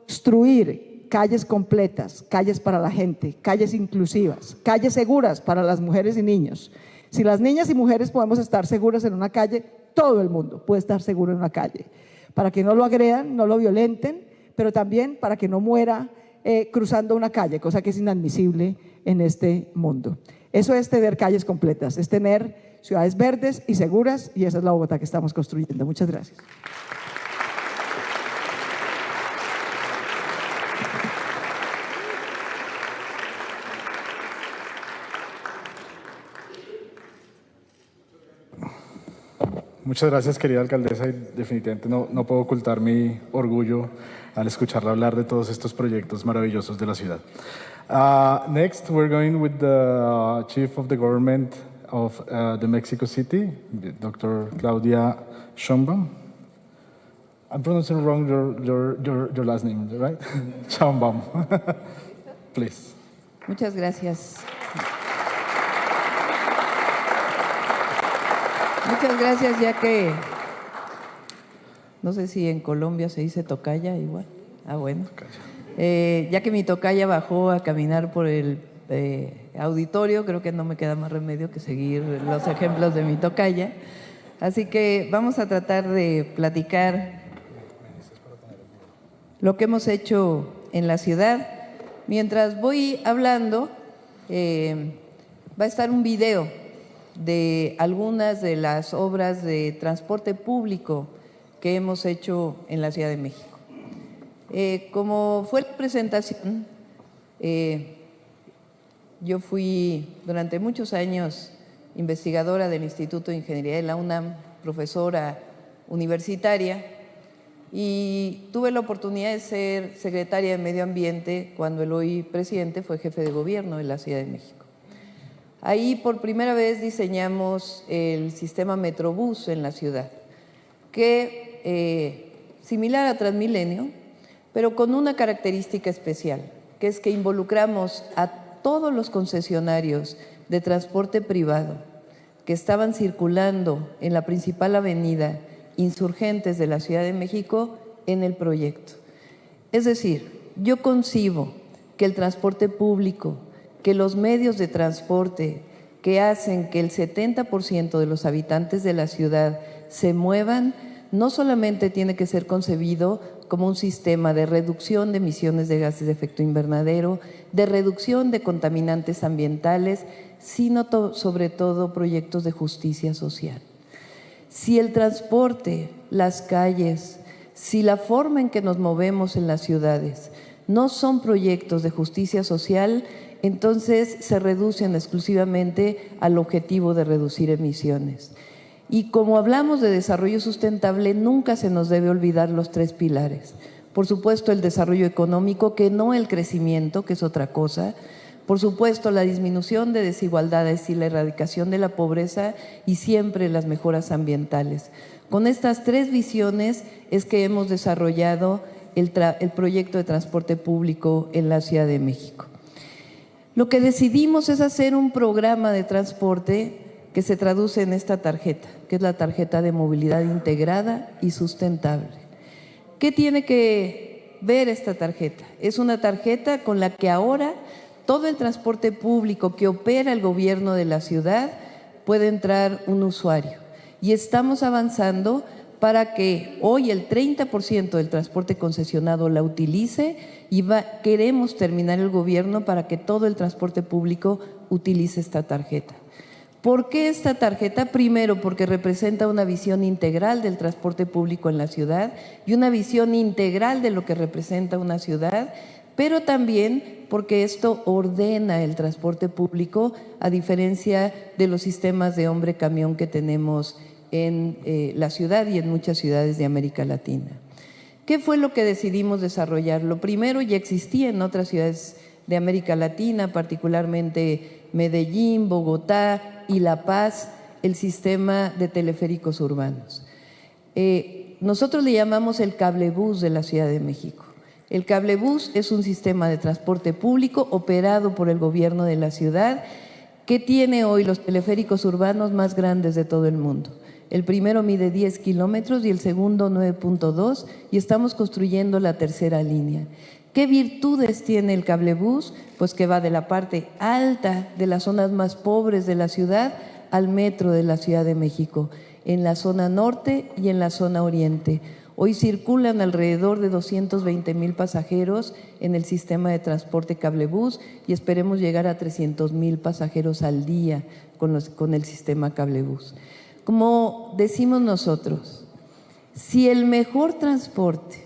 S3: Construir calles completas, calles para la gente, calles inclusivas, calles seguras para las mujeres y niños. Si las niñas y mujeres podemos estar seguras en una calle, todo el mundo puede estar seguro en una calle, para que no lo agredan, no lo violenten, pero también para que no muera cruzando una calle, cosa que es inadmisible en este mundo. Eso es tener calles completas, es tener ciudades verdes y seguras, y esa es la Bogotá que estamos construyendo. Muchas gracias.
S2: Muchas gracias, querida alcaldesa, y definitivamente no puedo ocultar mi orgullo al escucharla hablar de todos estos proyectos maravillosos de la ciudad. Next, we're going with the Chief of the Government of the Mexico City, Dr. Claudia Sheinbaum. I'm pronouncing wrong your last name, right? Sheinbaum. Please.
S4: Muchas gracias. Muchas gracias, ya que no sé si en Colombia se dice tocaya igual. Ah, bueno. Ya que mi tocaya bajó a caminar por el auditorio, creo que no me queda más remedio que seguir los ejemplos de mi tocaya. Así que vamos a tratar de platicar lo que hemos hecho en la ciudad. Mientras voy hablando, va a estar un video de algunas de las obras de transporte público que hemos hecho en la Ciudad de México. Como fue la presentación, yo fui durante muchos años investigadora del Instituto de Ingeniería de la UNAM, profesora universitaria, y tuve la oportunidad de ser secretaria de Medio Ambiente cuando el hoy presidente fue jefe de gobierno de la Ciudad de México. Ahí por primera vez diseñamos el sistema Metrobús en la ciudad, que similar a Transmilenio, pero con una característica especial, que es que involucramos a todos los concesionarios de transporte privado que estaban circulando en la principal avenida Insurgentes de la Ciudad de México en el proyecto. Es decir, yo concibo que el transporte público, que los medios de transporte que hacen que el 70% de los habitantes de la ciudad se muevan, no solamente tiene que ser concebido como un sistema de reducción de emisiones de gases de efecto invernadero, de reducción de contaminantes ambientales, sino sobre todo proyectos de justicia social. Si el transporte, las calles, si la forma en que nos movemos en las ciudades no son proyectos de justicia social, entonces se reducen exclusivamente al objetivo de reducir emisiones. Y como hablamos de desarrollo sustentable, nunca se nos debe olvidar los tres pilares. Por supuesto, el desarrollo económico, que no el crecimiento, que es otra cosa. Por supuesto, la disminución de desigualdades y la erradicación de la pobreza, y siempre las mejoras ambientales. Con estas tres visiones es que hemos desarrollado el proyecto de transporte público en la Ciudad de México. Lo que decidimos es hacer un programa de transporte que se traduce en esta tarjeta, que es la tarjeta de movilidad integrada y sustentable. ¿Qué tiene que ver esta tarjeta? Es una tarjeta con la que ahora todo el transporte público que opera el gobierno de la ciudad puede entrar un usuario. Y estamos avanzando para que hoy el 30% del transporte concesionado la utilice y queremos terminar el gobierno para que todo el transporte público utilice esta tarjeta. ¿Por qué esta tarjeta? Primero, porque representa una visión integral del transporte público en la ciudad y una visión integral de lo que representa una ciudad, pero también porque esto ordena el transporte público a diferencia de los sistemas de hombre-camión que tenemos en la ciudad y en muchas ciudades de América Latina. ¿Qué fue lo que decidimos desarrollar? Lo primero, ya existía en otras ciudades de América Latina, particularmente Medellín, Bogotá y La Paz, el sistema de teleféricos urbanos. Nosotros le llamamos el cablebús de la Ciudad de México. El cablebús es un sistema de transporte público operado por el gobierno de la ciudad que tiene hoy los teleféricos urbanos más grandes de todo el mundo. El primero mide 10 kilómetros y el segundo 9.2 y estamos construyendo la tercera línea. ¿Qué virtudes tiene el cablebús? Pues que va de la parte alta de las zonas más pobres de la ciudad al metro de la Ciudad de México, en la zona norte y en la zona oriente. Hoy circulan alrededor de 220,000 pasajeros en el sistema de transporte cablebús y esperemos llegar a 300,000 pasajeros al día con el sistema cablebús. Como decimos nosotros, si el mejor transporte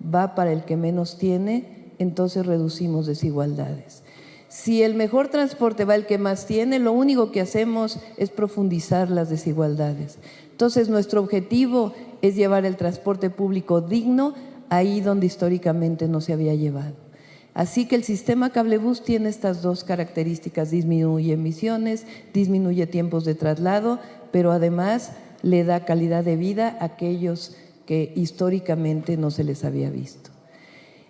S4: va para el que menos tiene, entonces reducimos desigualdades. Si el mejor transporte va al que más tiene, lo único que hacemos es profundizar las desigualdades. Entonces, nuestro objetivo es llevar el transporte público digno ahí donde históricamente no se había llevado. Así que el sistema cablebús tiene estas dos características: disminuye emisiones, disminuye tiempos de traslado, pero además le da calidad de vida a aquellos que históricamente no se les había visto.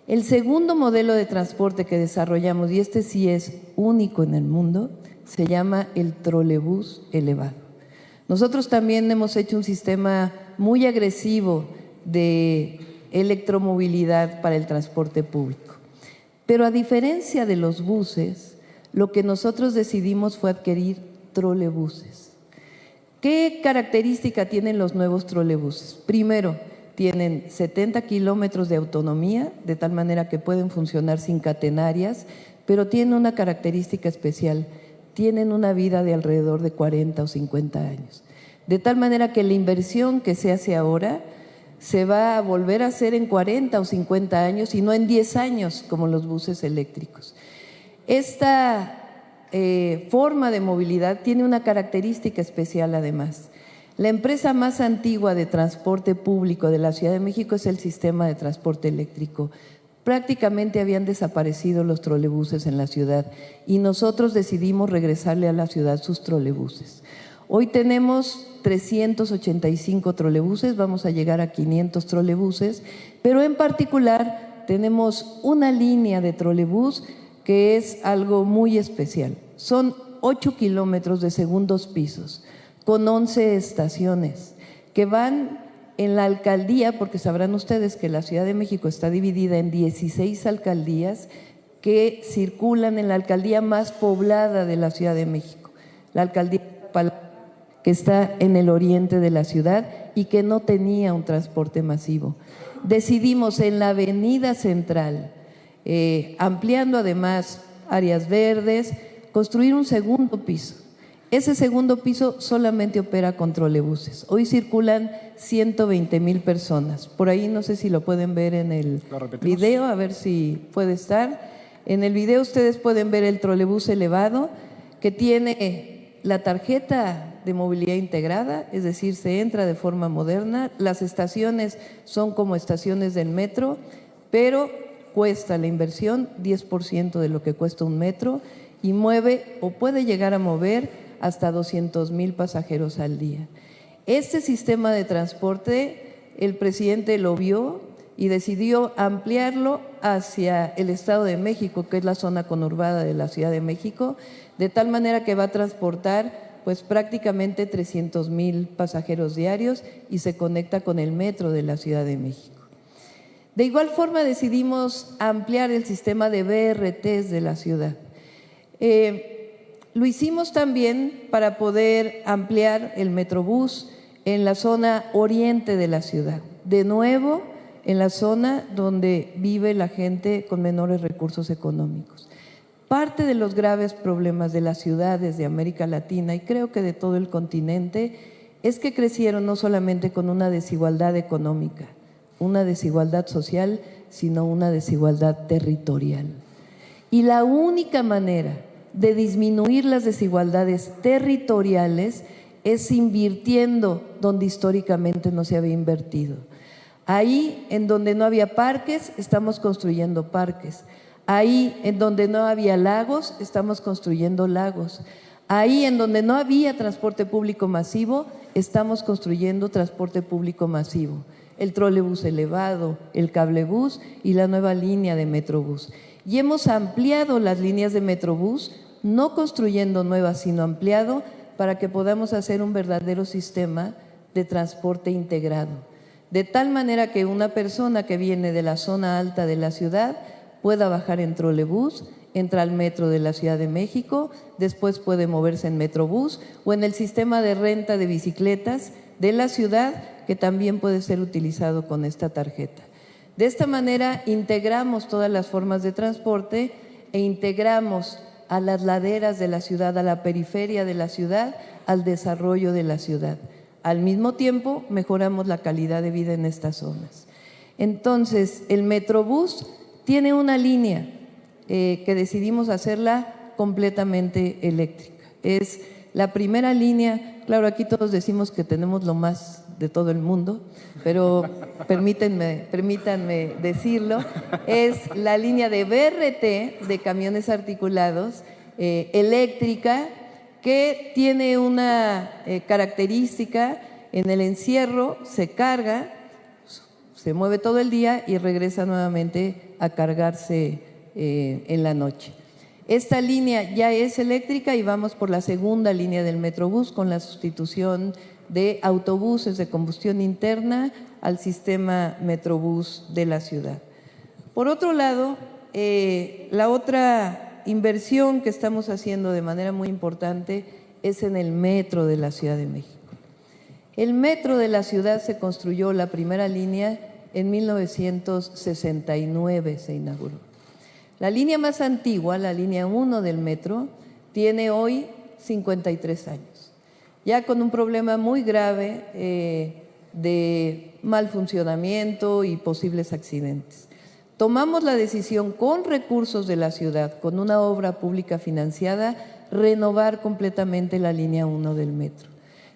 S4: El segundo modelo de transporte que desarrollamos, y este sí es único en el mundo, se llama el trolebús elevado. Nosotros también hemos hecho un sistema muy agresivo de electromovilidad para el transporte público. Pero a diferencia de los buses, lo que nosotros decidimos fue adquirir trolebuses. ¿Qué característica tienen los nuevos trolebuses? Primero, tienen 70 kilómetros de autonomía, de tal manera que pueden funcionar sin catenarias, pero tienen una característica especial: tienen una vida de alrededor de 40 o 50 años. De tal manera que la inversión que se hace ahora se va a volver a hacer en 40 o 50 años y no en 10 años como los buses eléctricos. Esta forma de movilidad tiene una característica especial además. La empresa más antigua de transporte público de la Ciudad de México es el sistema de transporte eléctrico. Prácticamente habían desaparecido los trolebuses en la ciudad y nosotros decidimos regresarle a la ciudad sus trolebuses. Hoy tenemos 385 trolebuses, vamos a llegar a 500 trolebuses, pero en particular tenemos una línea de trolebús que es algo muy especial. Son 8 kilómetros de segundos pisos con 11 estaciones que van en la alcaldía, porque sabrán ustedes que la Ciudad de México está dividida en 16 alcaldías que circulan en la alcaldía más poblada de la Ciudad de México, la alcaldía que está en el oriente de la ciudad y que no tenía un transporte masivo. Decidimos en la avenida central, ampliando además áreas verdes, construir un segundo piso. Ese segundo piso solamente opera con trolebuses. Hoy circulan 120,000 personas. Por ahí no sé si lo pueden ver en el video, a ver si puede estar. En el video ustedes pueden ver el trolebús elevado que tiene la tarjeta de movilidad integrada, es decir, se entra de forma moderna. Las estaciones son como estaciones del metro, pero cuesta la inversión 10% de lo que cuesta un metro y mueve o puede llegar a mover hasta 200,000 pasajeros al día. Este sistema de transporte, el presidente lo vio y decidió ampliarlo hacia el Estado de México, que es la zona conurbada de la Ciudad de México, de tal manera que va a transportar pues prácticamente 300,000 pasajeros diarios y se conecta con el metro de la Ciudad de México. De igual forma decidimos ampliar el sistema de BRTs de la ciudad. Lo hicimos también para poder ampliar el Metrobús en la zona oriente de la ciudad, de nuevo en la zona donde vive la gente con menores recursos económicos. Parte de los graves problemas de las ciudades de América Latina y creo que de todo el continente es que crecieron no solamente con una desigualdad económica, una desigualdad social, sino una desigualdad territorial. Y la única manera de disminuir las desigualdades territoriales es invirtiendo donde históricamente no se había invertido. Ahí en donde no había parques, estamos construyendo parques. Ahí en donde no había lagos, estamos construyendo lagos. Ahí en donde no había transporte público masivo, estamos construyendo transporte público masivo. El trolebús elevado, el cablebús y la nueva línea de Metrobús. Y hemos ampliado las líneas de Metrobús, no construyendo nuevas, sino ampliado para que podamos hacer un verdadero sistema de transporte integrado. De tal manera que una persona que viene de la zona alta de la ciudad pueda bajar en trolebús, entra al metro de la Ciudad de México, después puede moverse en Metrobús o en el sistema de renta de bicicletas de la ciudad que también puede ser utilizado con esta tarjeta. De esta manera integramos todas las formas de transporte e integramos a las laderas de la ciudad, a la periferia de la ciudad, al desarrollo de la ciudad. Al mismo tiempo, mejoramos la calidad de vida en estas zonas. Entonces, el Metrobús tiene una línea que decidimos hacerla completamente eléctrica. Es la primera línea, claro, aquí todos decimos que tenemos lo más de todo el mundo, pero permítanme decirlo, es la línea de BRT, de camiones articulados, eléctrica, que tiene una característica: en el encierro se carga, se mueve todo el día y regresa nuevamente a cargarse en la noche. Esta línea ya es eléctrica y vamos por la segunda línea del Metrobús con la sustitución de autobuses de combustión interna al sistema Metrobús de la ciudad. Por otro lado, la otra inversión que estamos haciendo de manera muy importante es en el metro de la Ciudad de México. El metro de la ciudad se construyó, la primera línea, en 1969 se inauguró. La línea más antigua, la línea 1 del metro, tiene hoy 53 años, ya con un problema muy grave de mal funcionamiento y posibles accidentes. Tomamos la decisión, con recursos de la ciudad, con una obra pública financiada, renovar completamente la línea 1 del metro.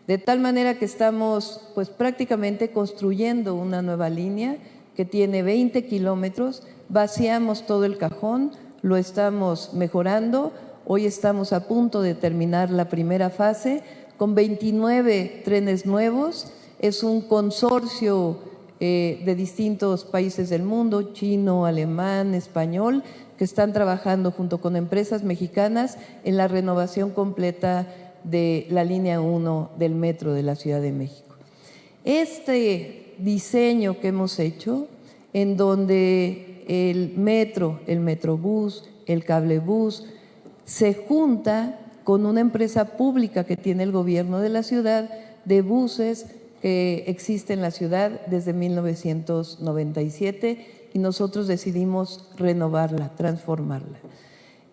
S4: De tal manera que estamos pues prácticamente construyendo una nueva línea que tiene 20 kilómetros, vaciamos todo el cajón, lo estamos mejorando. Hoy estamos a punto de terminar la primera fase con 29 trenes nuevos. Es un consorcio de distintos países del mundo, chino, alemán, español, que están trabajando junto con empresas mexicanas en la renovación completa de la línea 1 del metro de la Ciudad de México. Este diseño que hemos hecho, en donde el metro, el Metrobús, el cablebús, se junta con una empresa pública que tiene el gobierno de la ciudad, de buses que existe en la ciudad desde 1997, y nosotros decidimos renovarla, transformarla.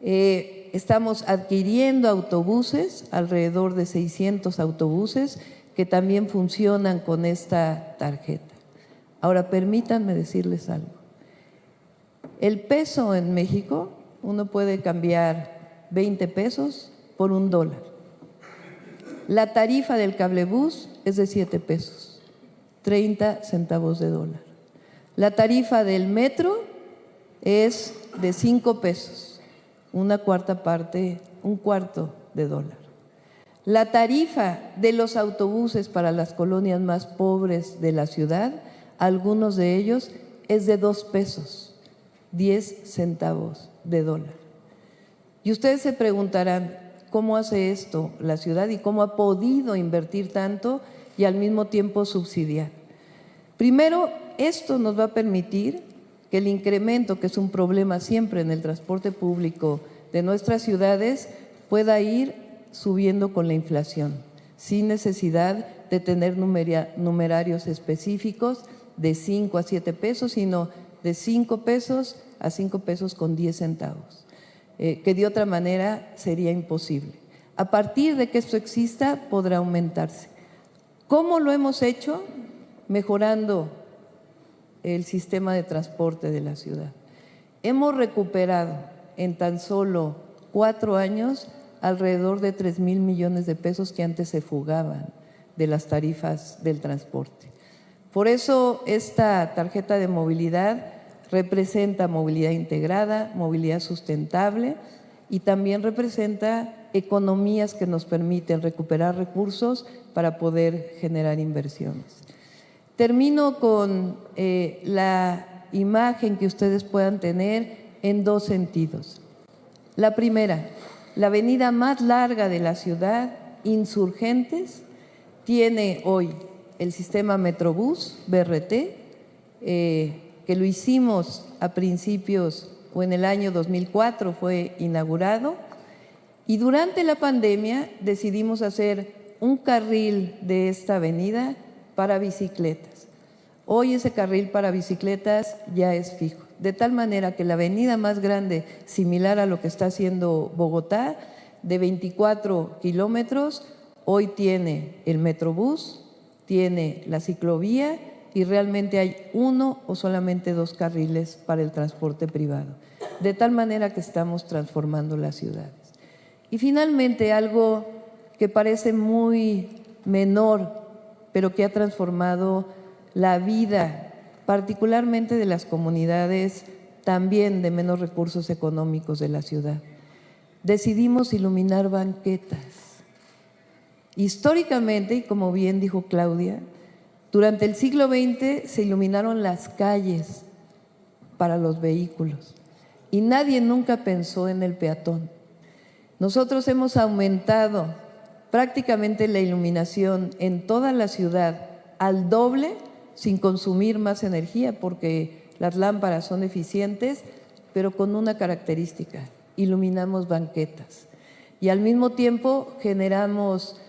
S4: Estamos adquiriendo autobuses, alrededor de 600 autobuses, que también funcionan con esta tarjeta. Ahora, permítanme decirles algo. El peso en México, uno puede cambiar 20 pesos por $1. La tarifa del cablebús es de 7 pesos, 30 centavos de dólar. La tarifa del metro es de 5 pesos, una cuarta parte, un cuarto de dólar. La tarifa de los autobuses para las colonias más pobres de la ciudad, algunos de ellos, es de 2 pesos, 10 centavos de dólar. Y ustedes se preguntarán, ¿cómo hace esto la ciudad y cómo ha podido invertir tanto y al mismo tiempo subsidiar? Primero, esto nos va a permitir que el incremento, que es un problema siempre en el transporte público de nuestras ciudades, pueda ir subiendo con la inflación, sin necesidad de tener numerarios específicos de 5 a 7 pesos, sino de 5 pesos a 5 pesos con 10 centavos. Que de otra manera sería imposible. A partir de que esto exista, podrá aumentarse. ¿Cómo lo hemos hecho? Mejorando el sistema de transporte de la ciudad. Hemos recuperado en tan solo 4 años alrededor de 3,000 millones de pesos que antes se fugaban de las tarifas del transporte. Por eso esta tarjeta de movilidad representa movilidad integrada, movilidad sustentable, y también representa economías que nos permiten recuperar recursos para poder generar inversiones. Termino con la imagen que ustedes puedan tener en 2 sentidos. La primera, la avenida más larga de la ciudad, Insurgentes, tiene hoy el sistema Metrobús, BRT, que lo hicimos a principios o en el año 2004 fue inaugurado, y durante la pandemia decidimos hacer un carril de esta avenida para bicicletas. Hoy ese carril para bicicletas ya es fijo, de tal manera que la avenida más grande, similar a lo que está haciendo Bogotá, de 24 kilómetros, hoy tiene el Metrobús, tiene la ciclovía y realmente hay uno o solamente dos carriles para el transporte privado. De tal manera que estamos transformando las ciudades. Y finalmente, algo que parece muy menor, pero que ha transformado la vida, particularmente de las comunidades también de menos recursos económicos de la ciudad. Decidimos iluminar banquetas. Históricamente, y como bien dijo Claudia, durante el siglo XX se iluminaron las calles para los vehículos y nadie nunca pensó en el peatón. Nosotros hemos aumentado prácticamente la iluminación en toda la ciudad al doble sin consumir más energía porque las lámparas son eficientes, pero con una característica: iluminamos banquetas y al mismo tiempo generamos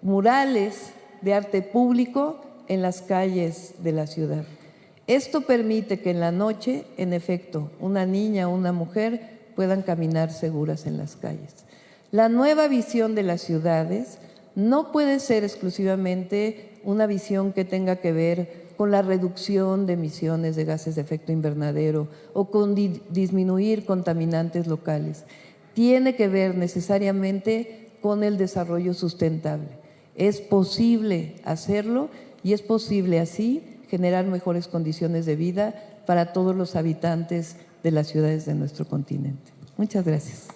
S4: murales de arte público en las calles de la ciudad. Esto permite que en la noche, en efecto, una niña o una mujer puedan caminar seguras en las calles. La nueva visión de las ciudades no puede ser exclusivamente una visión que tenga que ver con la reducción de emisiones de gases de efecto invernadero o con disminuir contaminantes locales. Tiene que ver necesariamente con el desarrollo sustentable. Es posible hacerlo y es posible así generar mejores condiciones de vida para todos los habitantes de las ciudades de nuestro continente. Muchas gracias.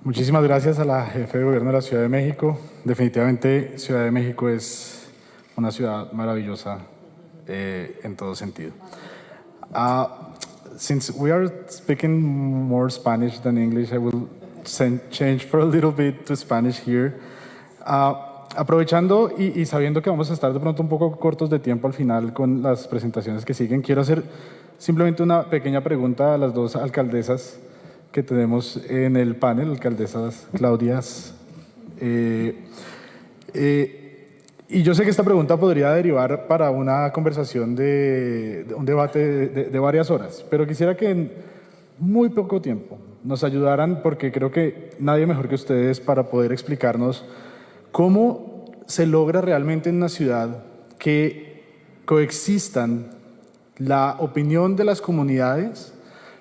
S2: Muchísimas gracias a la jefe de gobierno de la Ciudad de México. Definitivamente Ciudad de México es una ciudad maravillosa en todo sentido. Since we are speaking more Spanish than English, I will change for a little bit to Spanish here. Aprovechando y sabiendo que vamos a estar de pronto un poco cortos de tiempo al final con las presentaciones que siguen, quiero hacer simplemente una pequeña pregunta a las dos alcaldesas que tenemos en el panel, alcaldesas Claudias. Y yo sé que esta pregunta podría derivar para una conversación de un debate de varias horas, pero quisiera que en muy poco tiempo nos ayudaran, porque creo que nadie mejor que ustedes para poder explicarnos cómo se logra realmente en una ciudad que coexistan la opinión de las comunidades,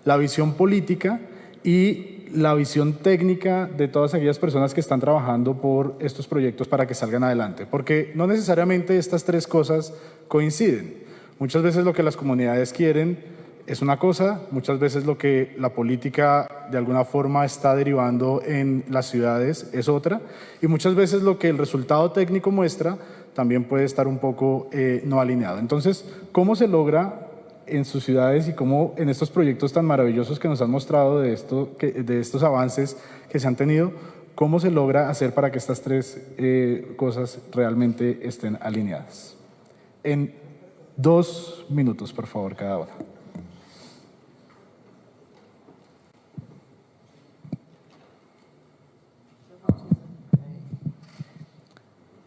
S2: la visión política y la visión técnica de todas aquellas personas que están trabajando por estos proyectos para que salgan adelante. Porque no necesariamente estas tres cosas coinciden. Muchas veces lo que las comunidades quieren es una cosa, muchas veces lo que la política de alguna forma está derivando en las ciudades es otra, y muchas veces lo que el resultado técnico muestra también puede estar un poco no alineado. Entonces, ¿cómo se logra en sus ciudades y cómo en estos proyectos tan maravillosos que nos han mostrado de estos avances que se han tenido, cómo se logra hacer para que estas tres cosas realmente estén alineadas? En 2 minutos, por favor, cada una.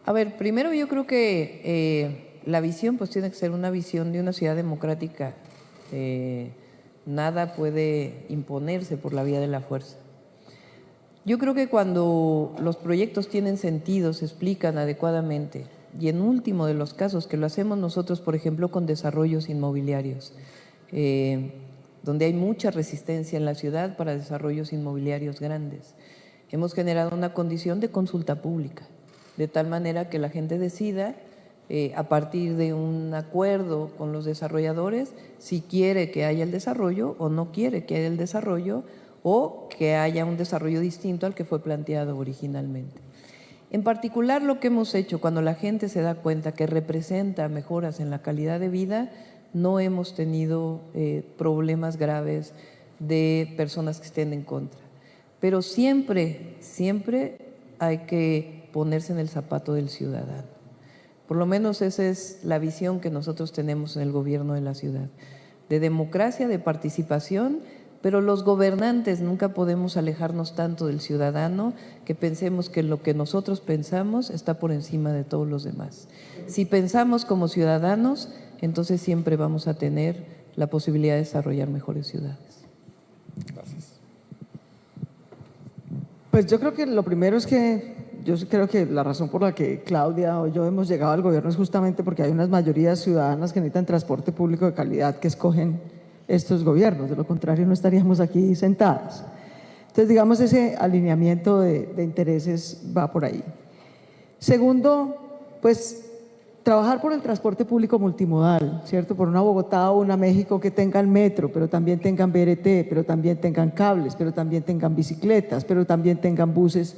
S4: A ver, primero yo creo que la visión pues tiene que ser una visión de una ciudad democrática. Nada puede imponerse por la vía de la fuerza. Yo creo que cuando los proyectos tienen sentido, se explican adecuadamente, y en último de los casos, que lo hacemos nosotros, por ejemplo, con desarrollos inmobiliarios, donde hay mucha resistencia en la ciudad para desarrollos inmobiliarios grandes. Hemos generado una condición de consulta pública, de tal manera que la gente decida a partir de un acuerdo con los desarrolladores si quiere que haya el desarrollo o no quiere que haya el desarrollo, o que haya un desarrollo distinto al que fue planteado originalmente. En particular, lo que hemos hecho cuando la gente se da cuenta que representa mejoras en la calidad de vida, no hemos tenido problemas graves de personas que estén en contra. Pero siempre hay que ponerse en el zapato del ciudadano. Por lo menos esa es la visión que nosotros tenemos en el gobierno de la ciudad, de democracia, de participación, pero los gobernantes nunca podemos alejarnos tanto del ciudadano que pensemos que lo que nosotros pensamos está por encima de todos los demás. Si pensamos como ciudadanos, entonces siempre vamos a tener la posibilidad de desarrollar mejores ciudades.
S3: Pues yo creo que lo primero es que yo creo que la razón por la que Claudia o yo hemos llegado al gobierno es justamente porque hay unas mayorías ciudadanas que necesitan transporte público de calidad que escogen estos gobiernos, de lo contrario no estaríamos aquí sentadas. Entonces, digamos, ese alineamiento de intereses va por ahí. Segundo, pues trabajar por el transporte público multimodal, ¿cierto? Por una Bogotá o una México que tengan metro, pero también tengan BRT, pero también tengan cables, pero también tengan bicicletas, pero también tengan buses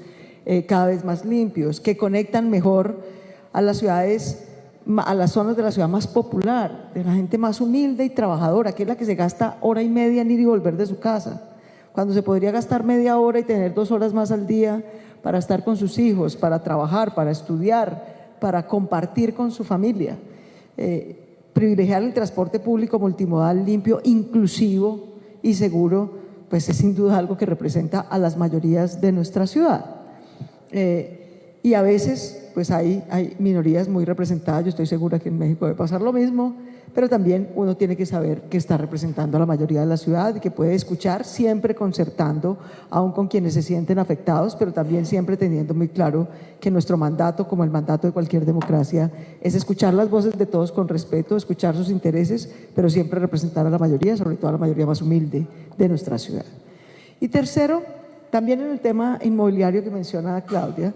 S3: cada vez más limpios, que conectan mejor a las ciudades, a las zonas de la ciudad más popular, de la gente más humilde y trabajadora, que es la que se gasta hora y media en ir y volver de su casa, cuando se podría gastar media hora y tener 2 horas más al día para estar con sus hijos, para trabajar, para estudiar, para compartir con su familia. Privilegiar el transporte público multimodal limpio, inclusivo y seguro, pues es sin duda algo que representa a las mayorías de nuestra ciudad. Y a veces pues hay minorías muy representadas, yo estoy segura que en México debe pasar lo mismo, pero también uno tiene que saber que está representando a la mayoría de la ciudad y que puede escuchar siempre concertando, aún con quienes se sienten afectados, pero también siempre teniendo muy claro que nuestro mandato, como el mandato de cualquier democracia, es escuchar las voces de todos con respeto, escuchar sus intereses, pero siempre representar a la mayoría, sobre todo a la mayoría más humilde de nuestra ciudad. Y tercero, también en el tema inmobiliario que menciona Claudia,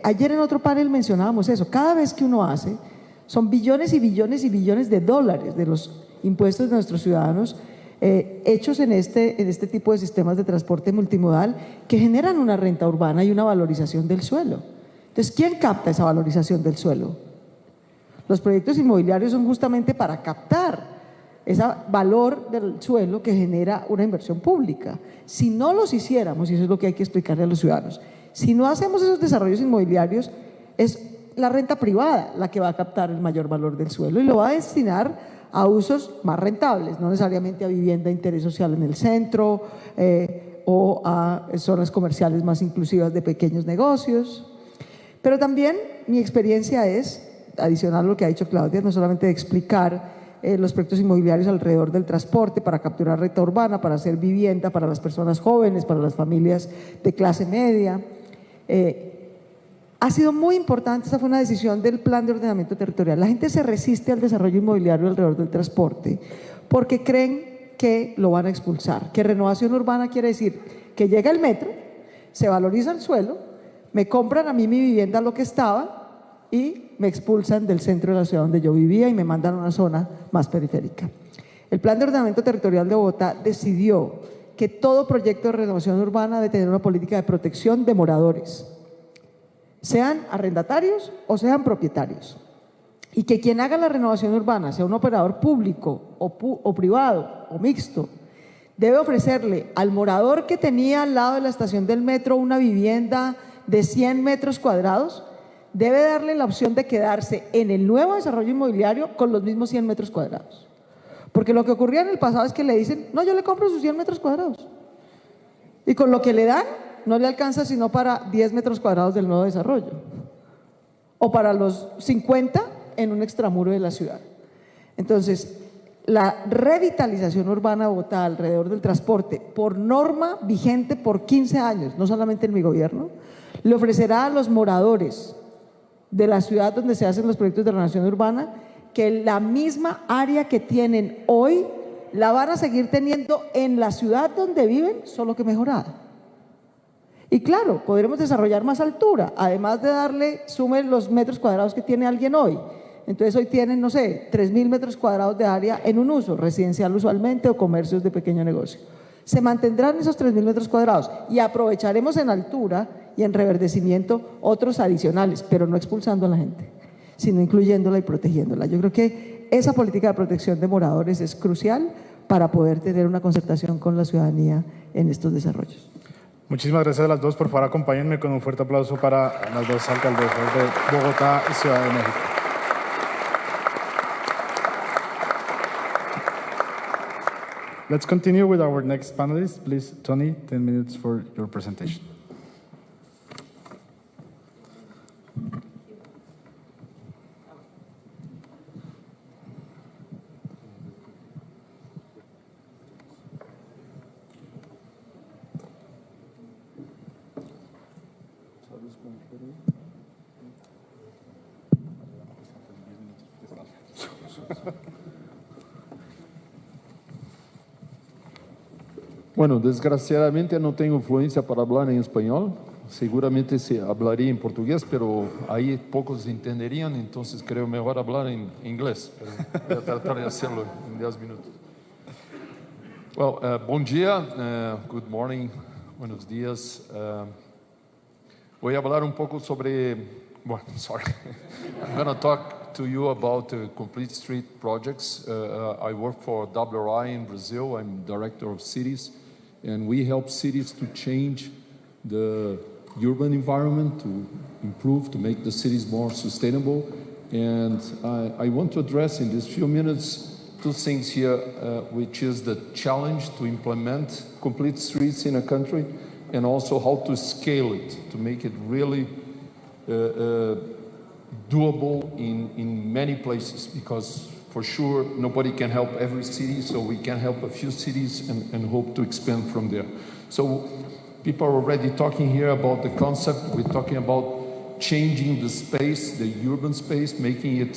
S3: ayer en otro panel mencionábamos eso, cada vez que uno hace, son billones y billones y billones de dólares de los impuestos de nuestros ciudadanos hechos en este tipo de sistemas de transporte multimodal que generan una renta urbana y una valorización del suelo. Entonces, ¿quién capta esa valorización del suelo? Los proyectos inmobiliarios son justamente para captar ese valor del suelo que genera una inversión pública. Si no los hiciéramos, y eso es lo que hay que explicarle a los ciudadanos, si no hacemos esos desarrollos inmobiliarios, es la renta privada la que va a captar el mayor valor del suelo y lo va a destinar a usos más rentables, no necesariamente a vivienda de interés social en el centro o a zonas comerciales más inclusivas de pequeños negocios. Pero también mi experiencia es, adicional a lo que ha dicho Claudia, no solamente de explicar los proyectos inmobiliarios alrededor del transporte para capturar renta urbana, para hacer vivienda para las personas jóvenes, para las familias de clase media. Ha sido muy importante, esta fue una decisión del Plan de Ordenamiento Territorial. La gente se resiste al desarrollo inmobiliario alrededor del transporte porque creen que lo van a expulsar, que renovación urbana quiere decir que llega el metro, se valoriza el suelo, me compran a mí mi vivienda lo que estaba y me expulsan del centro de la ciudad donde yo vivía y me mandan a una zona más periférica. El Plan de Ordenamiento Territorial de Bogotá decidió que todo proyecto de renovación urbana debe tener una política de protección de moradores, sean arrendatarios o sean propietarios, y que quien haga la renovación urbana, sea un operador público o privado o mixto, debe ofrecerle al morador que tenía al lado de la estación del metro una vivienda de 100 metros cuadrados, debe darle la opción de quedarse en el nuevo desarrollo inmobiliario con los mismos 100 metros cuadrados. Porque lo que ocurría en el pasado es que le dicen, no, yo le compro sus 100 metros cuadrados. Y con lo que le dan, no le alcanza sino para 10 metros cuadrados del nuevo desarrollo. O para los 50 en un extramuro de la ciudad. Entonces, la revitalización urbana de Bogotá alrededor del transporte, por norma vigente por 15 años, no solamente en mi gobierno, le ofrecerá a los moradores de la ciudad donde se hacen los proyectos de renovación urbana que la misma área que tienen hoy la van a seguir teniendo en la ciudad donde viven, solo que mejorada. Y claro, podremos desarrollar más altura, además de darle, sume los metros cuadrados que tiene alguien hoy. Entonces hoy tienen, no sé, 3.000 metros cuadrados de área en un uso, residencial usualmente o comercios de pequeño negocio. Se mantendrán esos 3.000 metros cuadrados y aprovecharemos en altura y en reverdecimiento otros adicionales, pero no expulsando a la gente, sino incluyéndola y protegiéndola. Yo creo que esa política de protección de moradores es crucial para poder tener una concertación con la ciudadanía en estos desarrollos.
S2: Muchísimas gracias a las dos. Por favor, acompáñenme con un fuerte aplauso para las dos alcaldesas de Bogotá y Ciudad de México. Let's continue with our next panelist. Please, Tony, 10 minutes for your presentation.
S5: Bueno, desgraciadamente no tengo fluencia para hablar en español. Seguramente se hablaría en portugués, pero ahí pocos entenderían, entonces creo mejor hablar en inglés. Pero voy a tratar de hacerlo en 10 minutos. Well, bom dia, good morning, buenos días. Voy a hablar un poco sobre, well, sorry, I'm going to talk to you about complete street projects. I work for WRI in Brazil. I'm director of cities, and we help cities to change the urban environment, to improve, to make the cities more sustainable. And I want to address in these few minutes two things here, which is the challenge to implement complete streets in a country, and also how to scale it, to make it really doable in many places, because for sure nobody can help every city, so we can help a few cities and hope to expand from there. So people are already talking here about the concept. We're talking about changing the space, the urban space, making it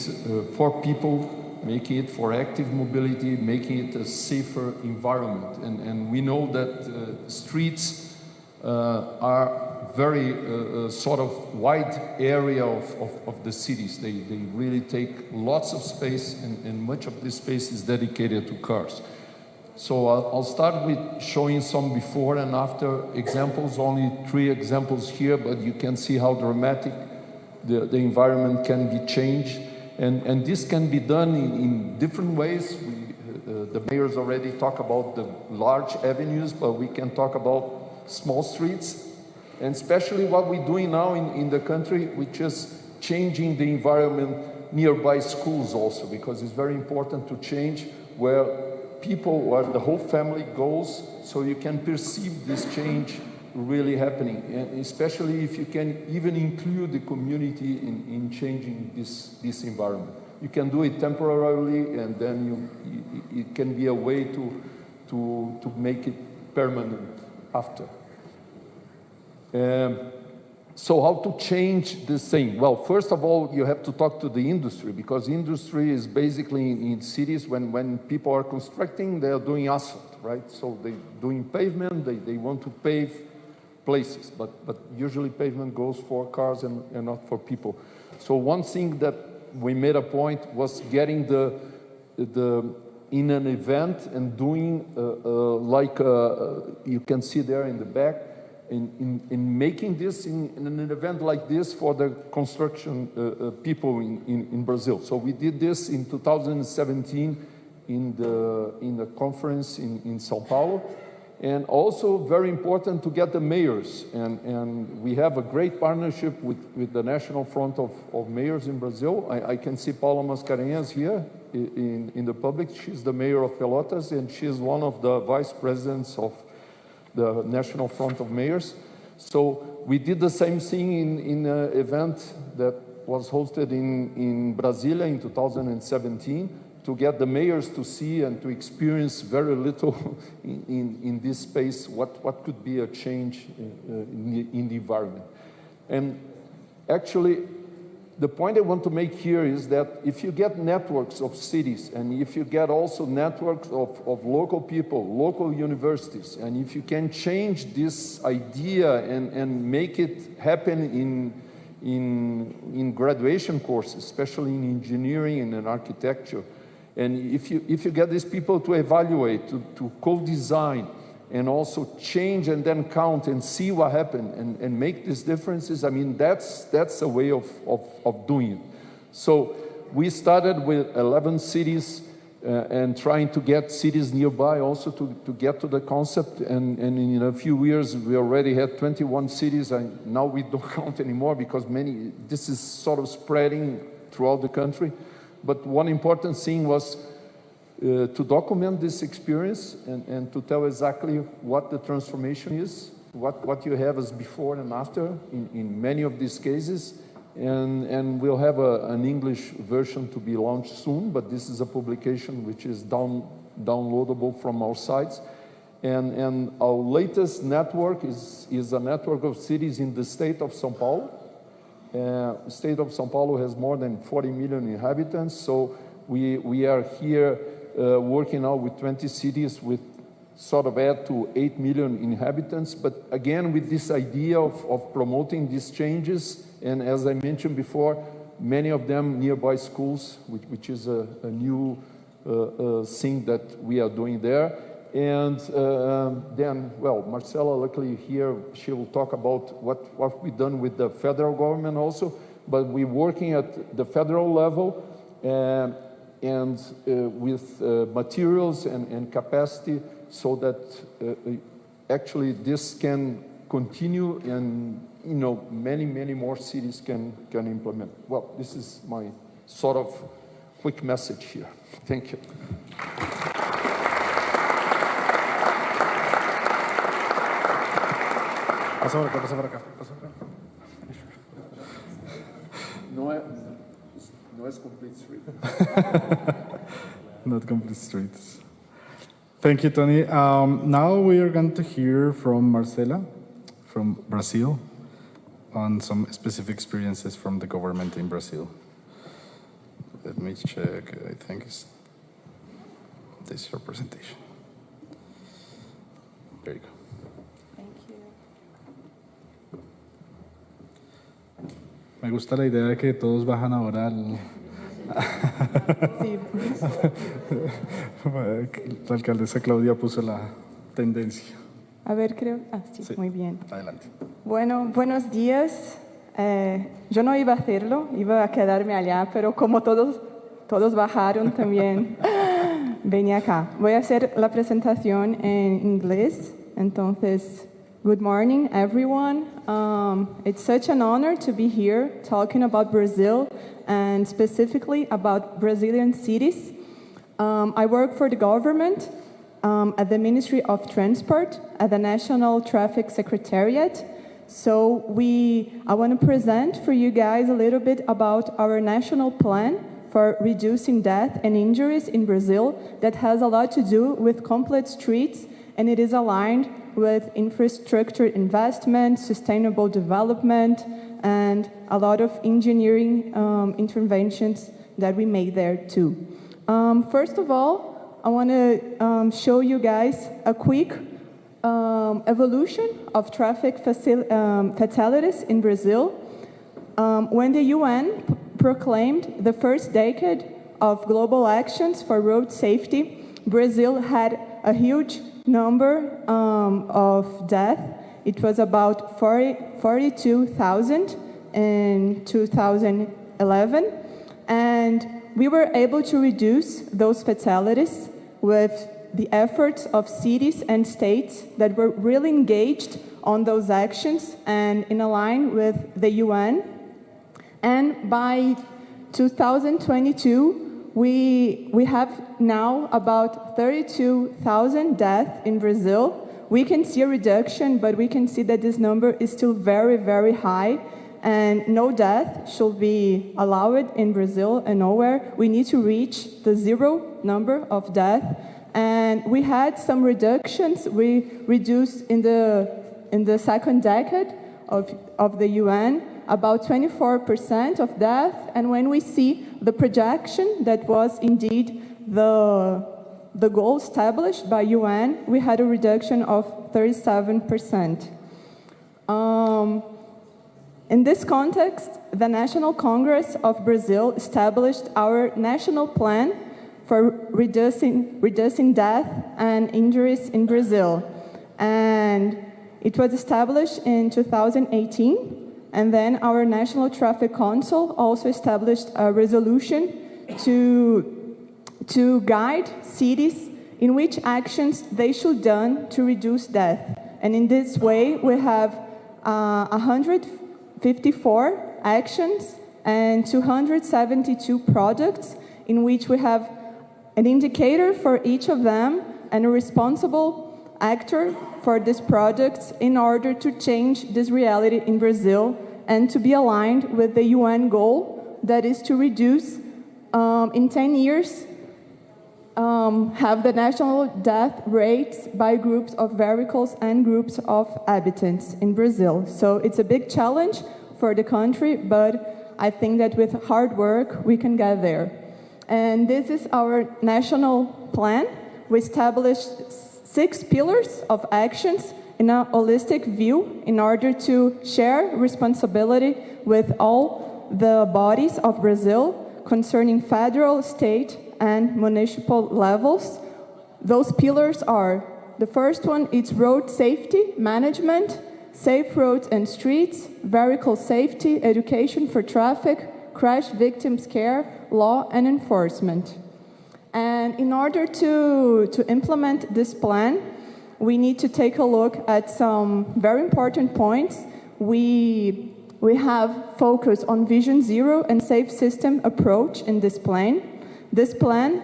S5: for people, making it for active mobility, making it a safer environment. And we know that streets are very sort of wide area of the cities. They really take lots of space, and much of this space is dedicated to cars. So I'll start with showing some before and after examples, only 3 examples here, but you can see how dramatic the environment can be changed. And this can be done in different ways. The mayors already talk about the large avenues, but we can talk about small streets, and especially what we're doing now in the country, which is changing the environment nearby schools also, because it's very important to change where people, where the whole family goes, so you can perceive this change really happening, and especially if you can even include the community in changing this environment. You can do it temporarily, and then it can be a way to make it permanent after. So how to change this thing? Well, first of all, you have to talk to the industry, because industry is basically in cities, when people are constructing, they are doing asphalt, right? So they're doing pavement, they want to pave places, but usually pavement goes for cars and not for people. So one thing that we made a point was getting in an event and doing like you can see there in the back, in making this in an event like this for the construction people in Brazil. So we did this in 2017 in the conference in São Paulo. And also very important to get the mayors, and we have a great partnership with the National Front of Mayors in Brazil. I can see Paula Mascarenhas here in the public. She's the mayor of Pelotas, and she's one of the vice presidents of the National Front of Mayors. So we did the same thing in an event that was hosted in Brasilia in 2017, to get the mayors to see and to experience very little in this space, what could be a change in the environment. And actually, the point I want to make here is that if you get networks of cities, and if you get also networks of local people, local universities, and if you can change this idea and make it happen in graduation courses, especially in engineering and in architecture, and if you get these people to evaluate, to co-design, and also change and then count and see what happened and make these differences, I mean, that's a way of doing it. So we started with 11 cities and trying to get cities nearby also to get to the concept, and in a few years we already had 21 cities, and now we don't count anymore because this is sort of spreading throughout the country. But one important thing was to document this experience and to tell exactly what the transformation is, what you have as before and after in many of these cases. And we'll have an English version to be launched soon, but this is a publication which is downloadable from our sites. And our latest network is a network of cities in the state of São Paulo. The state of São Paulo has more than 40 million inhabitants, so we are here working now with 20 cities with sort of add to 8 million inhabitants, but again with this idea of promoting these changes, and as I mentioned before, many of them nearby schools, which is a new thing that we are doing there. And then, well, Marcela, luckily here, she will talk about what we've done with the federal government also, but we're working at the federal level and with materials and capacity so that actually this can continue and, you know, many more cities can implement. Well, this is my sort of quick message here. Thank you.
S2: Pasa por acá.
S5: No es complete street.
S2: Not complete streets. Thank you, Tony. Now we are going to hear from Marcela from Brazil on some specific experiences from the government in Brazil. Let me check. I think this is your presentation. There you go. Me gusta la idea de que todos bajan ahora al...
S6: Sí.
S2: La alcaldesa Claudia puso la tendencia.
S6: A ver, creo... sí,
S2: Sí.
S6: muy bien.
S2: Adelante.
S6: Bueno, buenos días. Yo no iba a hacerlo, iba a quedarme allá, pero como todos bajaron también, vení acá. Voy a hacer la presentación en inglés, entonces... Good morning, everyone. It's such an honor to be here talking about Brazil and specifically about Brazilian cities. I work for the government at the Ministry of Transport at the National Traffic Secretariat. So I want to present for you guys a little bit about our national plan for reducing death and injuries in Brazil that has a lot to do with complete streets, and it is aligned with infrastructure investment, sustainable development, and a lot of engineering interventions that we made there too. First of all, I want to show you guys a quick evolution of traffic fatalities in Brazil. When the UN proclaimed the first decade of global actions for road safety, Brazil had a huge number of deaths. It was about 42,000 in 2011, and we were able to reduce those fatalities with the efforts of cities and states that were really engaged on those actions and in line with the UN. And by 2022, we have now about 32,000 deaths in Brazil. We can see a reduction, but we can see that this number is still very, very high, and no death should be allowed in Brazil and nowhere. We need to reach the zero number of death, and we had some reductions. We reduced in the second decade of the UN about 24% of death, and when we see the projection that was indeed the goal established by UN, we had a reduction of 37%. In this context, the National Congress of Brazil established our national plan for reducing death and injuries in Brazil. And it was established in 2018. And then our National Traffic Council also established a resolution to guide cities in which actions they should done to reduce death. And in this way, we have 154 actions and 272 products in which we have an indicator for each of them and a responsible actor for these projects in order to change this reality in Brazil and to be aligned with the UN goal that is to reduce in 10 years have the national death rates by groups of vehicles and groups of habitants in Brazil. So it's a big challenge for the country, but I think that with hard work we can get there. And this is our national plan. We established 6 pillars of actions in a holistic view in order to share responsibility with all the bodies of Brazil concerning federal, state, and municipal levels. Those pillars are, the first one is road safety management, safe roads and streets, vehicle safety, education for traffic, crash victims care, law and enforcement. And in order to implement this plan, we need to take a look at some very important points. We have focused on Vision Zero and safe system approach in this plan. This plan,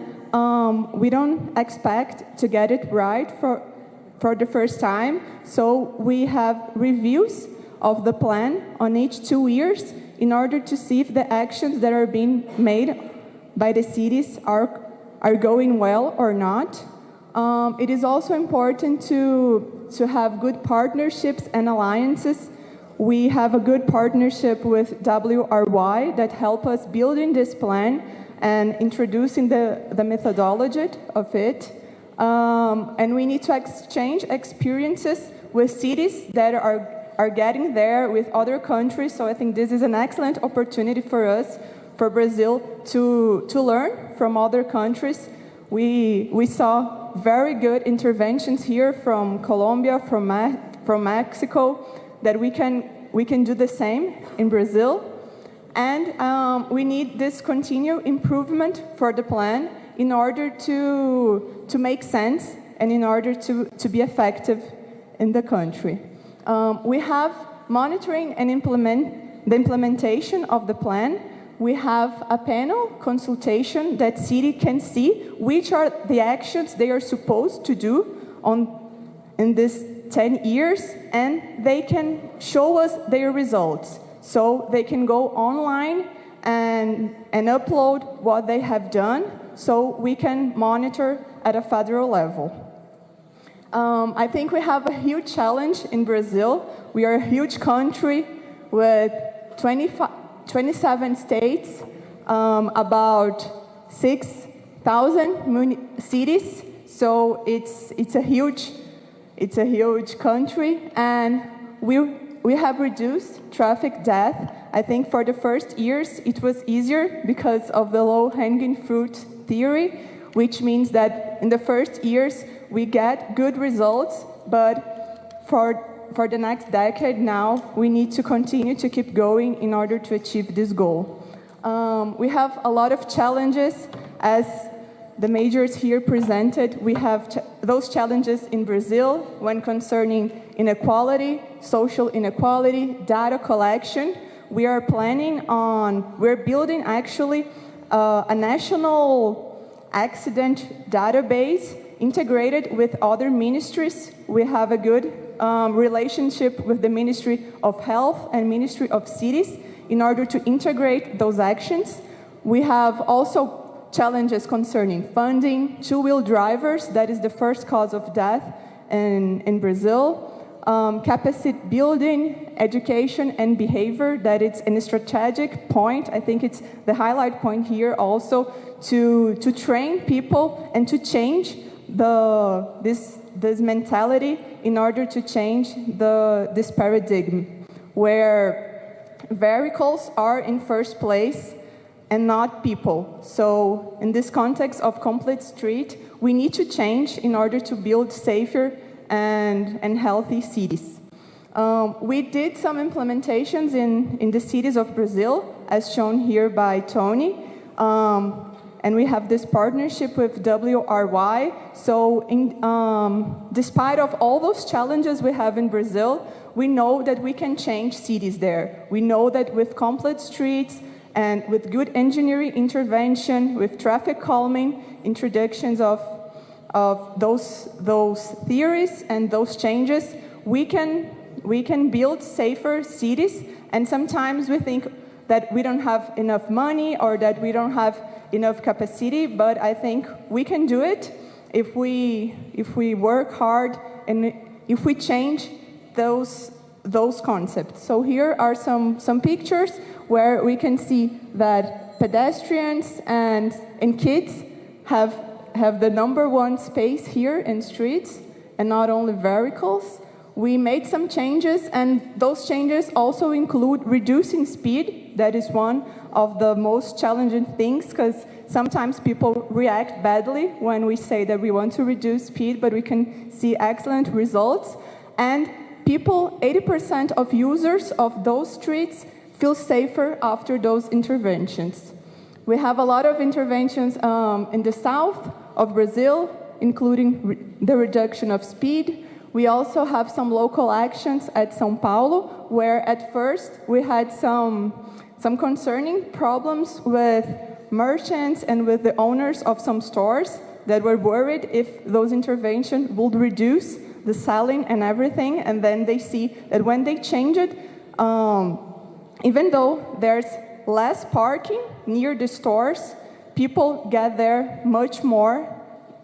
S6: we don't expect to get it right for the first time, so we have reviews of the plan on each 2 years in order to see if the actions that are being made by the cities are going well or not. It is also important to have good partnerships and alliances. We have a good partnership with WRY that help us building this plan and introducing the methodology of it. And we need to exchange experiences with cities that are getting there with other countries. So I think this is an excellent opportunity for us, for Brazil, to learn from other countries. We saw very good interventions here from Colombia, from Mexico, that we can do the same in Brazil. And we need this continued improvement for the plan in order to make sense and in order to be effective in the country. We have monitoring and the implementation of the plan. We have a panel consultation that city can see which are the actions they are supposed to do in this 10 years, and they can show us their results. So they can go online and upload what they have done so we can monitor at a federal level. I think we have a huge challenge in Brazil. We are a huge country with 27 states, about 6,000 cities. So it's a huge country, and we have reduced traffic death. I think for the first years it was easier because of the low-hanging fruit theory, which means that in the first years we get good results, but for the next decade now we need to continue to keep going in order to achieve this goal. We have a lot of challenges, as the majors here presented. We have those challenges in Brazil when concerning inequality, social inequality, data collection. We're building actually a national accident database integrated with other ministries. We have a good relationship with the Ministry of Health and Ministry of Cities in order to integrate those actions. We have also challenges concerning funding, two-wheel drivers, that is the first cause of death in Brazil, capacity building, education and behavior, that it's a strategic point. I think it's the highlight point here also to train people and to change this mentality in order to change this paradigm where vehicles are in first place and not people. So in this context of complete street, we need to change in order to build safer and healthy cities. We did some implementations in the cities of Brazil, as shown here by Tony, and we have this partnership with WRY. So despite of all those challenges we have in Brazil, we know that we can change cities there. We know that with complete streets And with good engineering intervention, with traffic calming, introductions of those theories and those changes, we can build safer cities. And sometimes we think that we don't have enough money or that we don't have enough capacity, but I think we can do it if we work hard and if we change those concepts. So here are some pictures where we can see that pedestrians and kids have the #1 space here in streets and not only vehicles. We made some changes, and those changes also include reducing speed. That is one of the most challenging things, because sometimes people react badly when we say that we want to reduce speed, but we can see excellent results. And people, 80% of users of those streets feel safer after those interventions. We have a lot of interventions in the south of Brazil, including the reduction of speed. We also have some local actions at São Paulo, where at first we had some concerning problems with merchants and with the owners of some stores that were worried if those interventions would reduce the selling and everything. And then they see that when they change it, even though there's less parking near the stores, people get there much more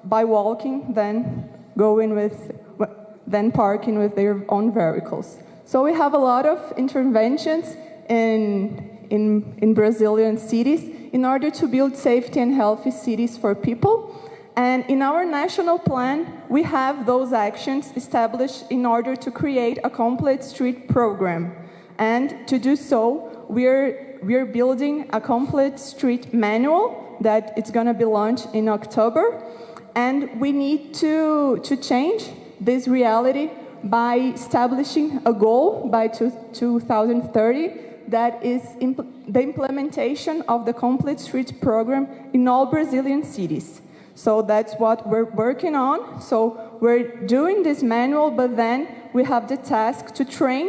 S6: by walking than parking with their own vehicles. So we have a lot of interventions in Brazilian cities in order to build safety and healthy cities for people. And in our national plan, we have those actions established in order to create a complete street program. And to do so, we're building a complete street manual that it's going to be launched in October. And we need to change this reality by establishing a goal by 2030 that is the implementation of the Complete Streets program in all Brazilian cities. So that's what we're working on. So we're doing this manual, but then we have the task to train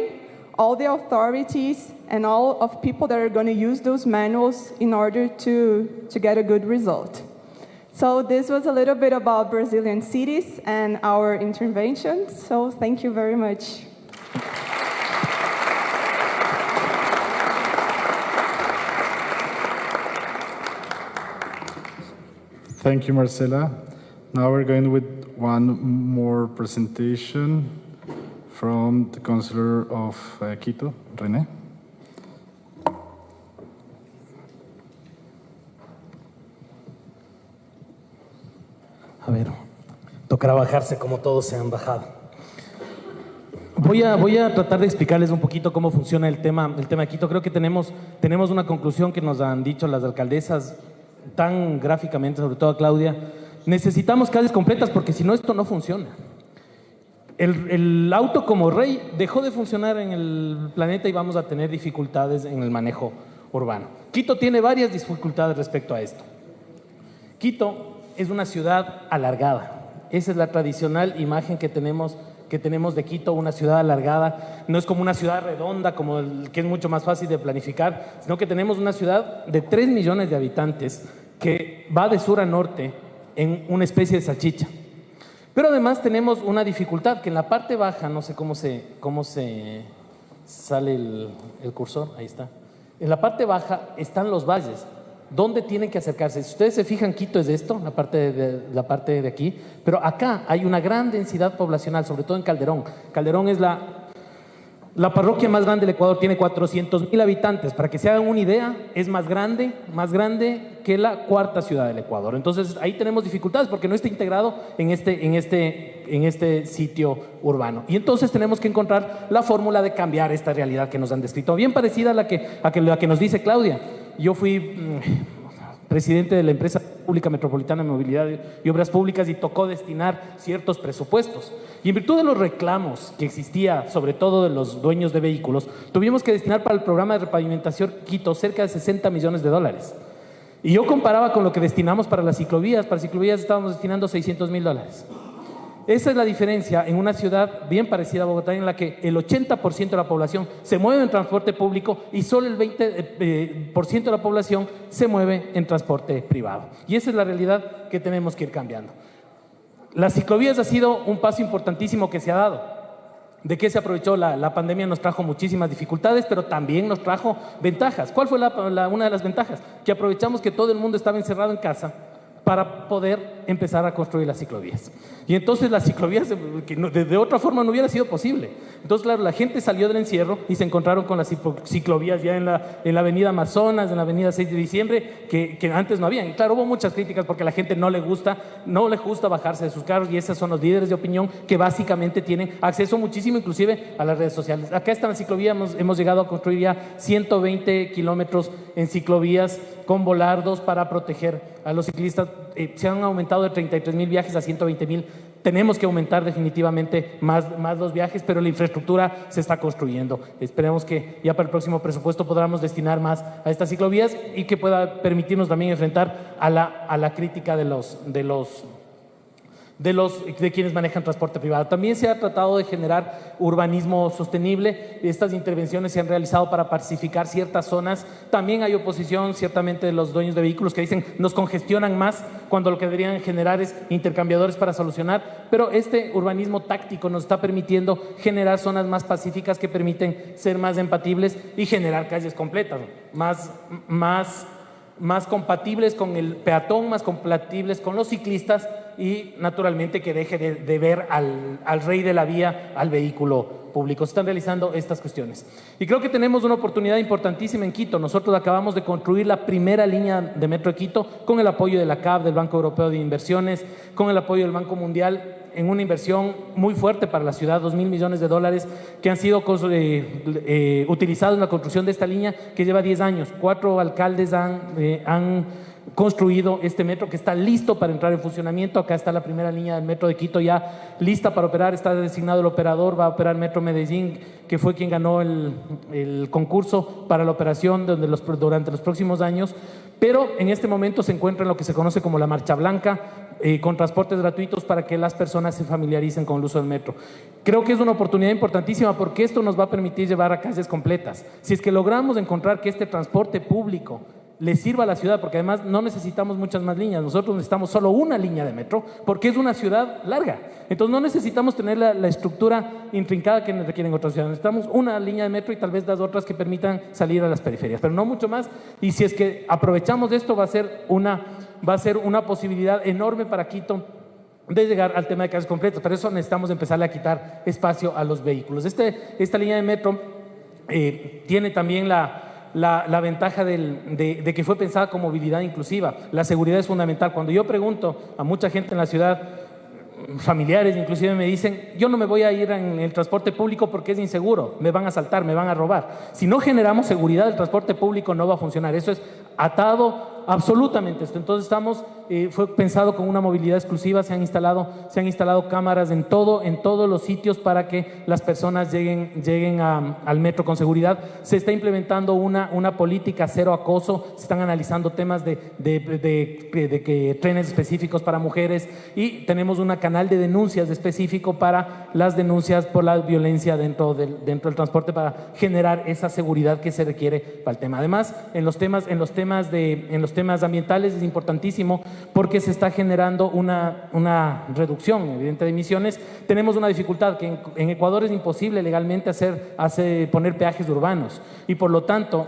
S6: all the authorities and all of people that are going to use those manuals in order to get a good result. So this was a little bit about Brazilian cities and our interventions. So thank you very much.
S2: Thank you, Marcela. Now we're going with one more presentation from the Councilor of Quito, René.
S7: A ver, tocará bajarse como todos se han bajado. Voy a tratar de explicarles un poquito cómo funciona el tema de Quito. Creo que tenemos una conclusión que nos han dicho las alcaldesas tan gráficamente, sobre todo a Claudia. Necesitamos calles completas porque si no esto no funciona. El auto como rey dejó de funcionar en el planeta y vamos a tener dificultades en el manejo urbano. Quito tiene varias dificultades respecto a esto. Quito es una ciudad alargada. Esa es la tradicional imagen que tenemos de Quito, una ciudad alargada. No es como una ciudad redonda, que es mucho más fácil de planificar, sino que tenemos una ciudad de 3 millones de habitantes que va de sur a norte en una especie de salchicha. Pero además tenemos una dificultad, que en la parte baja, no sé cómo se sale el cursor, ahí está. En la parte baja están los valles. ¿Dónde tienen que acercarse? Si ustedes se fijan, Quito es esto, la parte de aquí, pero acá hay una gran densidad poblacional, sobre todo en Calderón. Calderón es la parroquia más grande del Ecuador, tiene 400,000 habitantes. Para que se hagan una idea, es más grande que la cuarta ciudad del Ecuador. Entonces ahí tenemos dificultades porque no está integrado en este sitio urbano. Y entonces tenemos que encontrar la fórmula de cambiar esta realidad que nos han descrito, bien parecida a la que nos dice Claudia. Yo fui presidente de la empresa pública metropolitana de movilidad y obras públicas y tocó destinar ciertos presupuestos. Y en virtud de los reclamos que existía, sobre todo de los dueños de vehículos, tuvimos que destinar para el programa de repavimentación Quito cerca de $60 millones. Y yo comparaba con lo que destinamos para las ciclovías. Para ciclovías estábamos destinando $600,000. Esa es la diferencia en una ciudad bien parecida a Bogotá, en la que el 80% de la población se mueve en transporte público y solo el 20% de la población se mueve en transporte privado. Y esa es la realidad que tenemos que ir cambiando. Las ciclovías ha sido un paso importantísimo que se ha dado. ¿De qué se aprovechó? La pandemia nos trajo muchísimas dificultades, pero también nos trajo ventajas. ¿Cuál fue una de las ventajas? Que aprovechamos que todo el mundo estaba encerrado en casa para poder empezar a construir las ciclovías. Y entonces las ciclovías, que de otra forma no hubiera sido posible. Entonces, claro, la gente salió del encierro y se encontraron con las ciclovías ya en la avenida Amazonas, en la avenida 6 de diciembre, que antes no habían. Y claro, hubo muchas críticas porque a la gente no le gusta bajarse de sus carros, y esos son los líderes de opinión que básicamente tienen acceso muchísimo inclusive a las redes sociales. Acá está la ciclovía, hemos llegado a construir ya 120 kilómetros en ciclovías con volardos para proteger a los ciclistas. Se han aumentado de 33,000 viajes a 120,000. Tenemos que aumentar definitivamente más los viajes, pero la infraestructura se está construyendo. Esperemos que ya para el próximo presupuesto podamos destinar más a estas ciclovías y que pueda permitirnos también enfrentar a la crítica de quienes manejan transporte privado. También se ha tratado de generar urbanismo sostenible. Estas intervenciones se han realizado para pacificar ciertas zonas. También hay oposición, ciertamente, de los dueños de vehículos que dicen nos congestionan más, cuando lo que deberían generar es intercambiadores para solucionar. Pero este urbanismo táctico nos está permitiendo generar zonas más pacíficas que permiten ser más empatibles y generar calles completas, más compatibles con el peatón, más compatibles con los ciclistas, y naturalmente que deje de ver al rey de la vía, al vehículo público. Se están realizando estas cuestiones. Y creo que tenemos una oportunidad importantísima en Quito. Nosotros acabamos de construir la primera línea de metro de Quito con el apoyo de la CAF, del Banco Europeo de Inversiones, con el apoyo del Banco Mundial, en una inversión muy fuerte para la ciudad, $2,000 millones que han sido utilizados en la construcción de esta línea, que lleva 10 años. 4 alcaldes han construido este metro, que está listo para entrar en funcionamiento. Acá está la primera línea del metro de Quito ya lista para operar. Está designado el operador, va a operar Metro Medellín, que fue quien ganó el concurso para la operación durante los próximos años. Pero en este momento se encuentra en lo que se conoce como la marcha blanca, con transportes gratuitos para que las personas se familiaricen con el uso del metro. Creo que es una oportunidad importantísima, porque esto nos va a permitir llevar a calles completas. Si es que logramos encontrar que este transporte público le sirva a la ciudad, porque además no necesitamos muchas más líneas, nosotros necesitamos solo una línea de metro, porque es una ciudad larga. Entonces no necesitamos tener la estructura intrincada que requieren otras ciudades. Necesitamos una línea de metro y tal vez las otras que permitan salir a las periferias, pero no mucho más. Y si es que aprovechamos esto, va a ser una posibilidad enorme para Quito de llegar al tema de calles completas. Para eso necesitamos empezarle a quitar espacio a los vehículos. Esta línea de metro tiene también la ventaja de que fue pensada con movilidad inclusiva. La seguridad es fundamental. Cuando yo pregunto a mucha gente en la ciudad, familiares inclusive, me dicen: yo no me voy a ir en el transporte público porque es inseguro, me van a asaltar, me van a robar. Si no generamos seguridad, el transporte público no va a funcionar. Eso es atado absolutamente esto. Entonces fue pensado con una movilidad exclusiva. Se han instalado cámaras en todos los sitios para que las personas lleguen al metro con seguridad. Se está implementando una política cero acoso. Se están analizando temas de trenes específicos para mujeres, y tenemos un canal de denuncias específico para las denuncias por la violencia dentro del transporte, para generar esa seguridad que se requiere para el tema. Además, en los temas ambientales es importantísimo, porque se está generando una reducción evidente de emisiones. Tenemos una dificultad, que en Ecuador es imposible legalmente poner peajes urbanos, y por lo tanto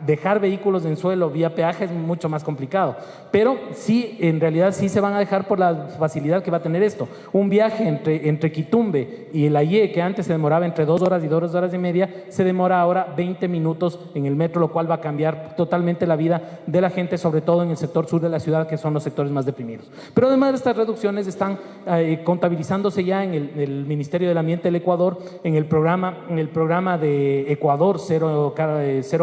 S7: dejar vehículos en suelo vía peaje es mucho más complicado. Pero sí, en realidad sí se van a dejar, por la facilidad que va a tener esto. Un viaje entre Quitumbe y el Aye, que antes se demoraba entre 2 horas y 2 horas y media, se demora ahora 20 minutos en el metro, lo cual va a cambiar totalmente la vida de la gente, sobre todo en el sector sur de la ciudad, que son los sectores más deprimidos. Pero además de estas reducciones están contabilizándose ya en el Ministerio del Ambiente del Ecuador, en el programa de Ecuador Cero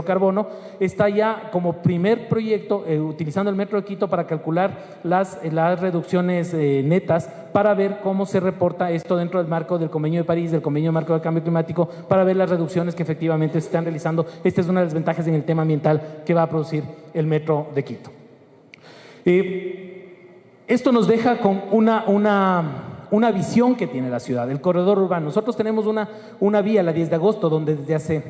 S7: Carbono. Está ya como primer proyecto utilizando el metro de Quito para calcular las reducciones netas, para ver cómo se reporta esto dentro del marco del Convenio de París, del Convenio Marco del Cambio Climático, para ver las reducciones que efectivamente se están realizando. Esta es una de las ventajas en el tema ambiental que va a producir el metro de Quito. Esto nos deja con una visión que tiene la ciudad, el corredor urbano. Nosotros tenemos una vía, la 10 de agosto, donde desde hace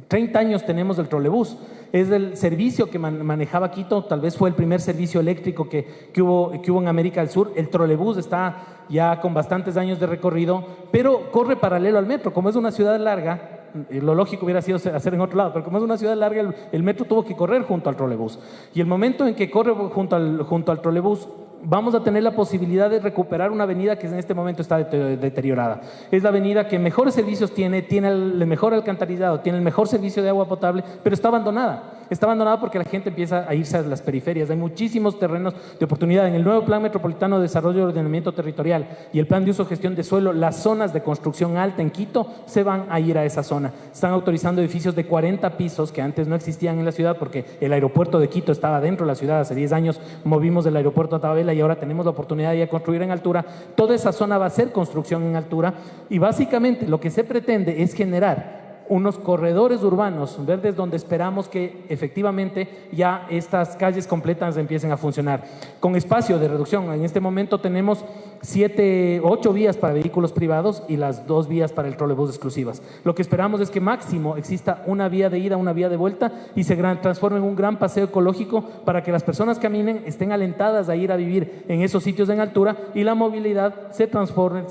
S7: 30 años tenemos el trolebús. Es el servicio que manejaba Quito, tal vez fue el primer servicio eléctrico que hubo en América del Sur. El trolebús está ya con bastantes años de recorrido, pero corre paralelo al metro. Como es una ciudad larga, lo lógico hubiera sido hacer en otro lado, pero como es una ciudad larga, el metro tuvo que correr junto al trolebús. Y el momento en que corre junto al trolebús, vamos a tener la posibilidad de recuperar una avenida que en este momento está deteriorada. Es la avenida que mejores servicios tiene el mejor alcantarillado, tiene el mejor servicio de agua potable, pero está abandonada. Está abandonada porque la gente empieza a irse a las periferias. Hay muchísimos terrenos de oportunidad. En el nuevo Plan Metropolitano de Desarrollo y Ordenamiento Territorial y el Plan de Uso y Gestión de Suelo, las zonas de construcción alta en Quito se van a ir a esa zona. Están autorizando edificios de 40 pisos que antes no existían en la ciudad porque el aeropuerto de Quito estaba dentro de la ciudad. Hace 10 años movimos el aeropuerto a Tabela y ahora tenemos la oportunidad de construir en altura. Toda esa zona va a ser construcción en altura y básicamente lo que se pretende es generar unos corredores urbanos verdes donde esperamos que efectivamente ya estas calles completas empiecen a funcionar. Con espacio de reducción, en este momento tenemos 8 vías para vehículos privados y las 2 vías para el trolebús exclusivas. Lo que esperamos es que máximo exista una vía de ida, una vía de vuelta y se transforme en un gran paseo ecológico para que las personas caminen, estén alentadas a ir a vivir en esos sitios en altura y la movilidad se transforme,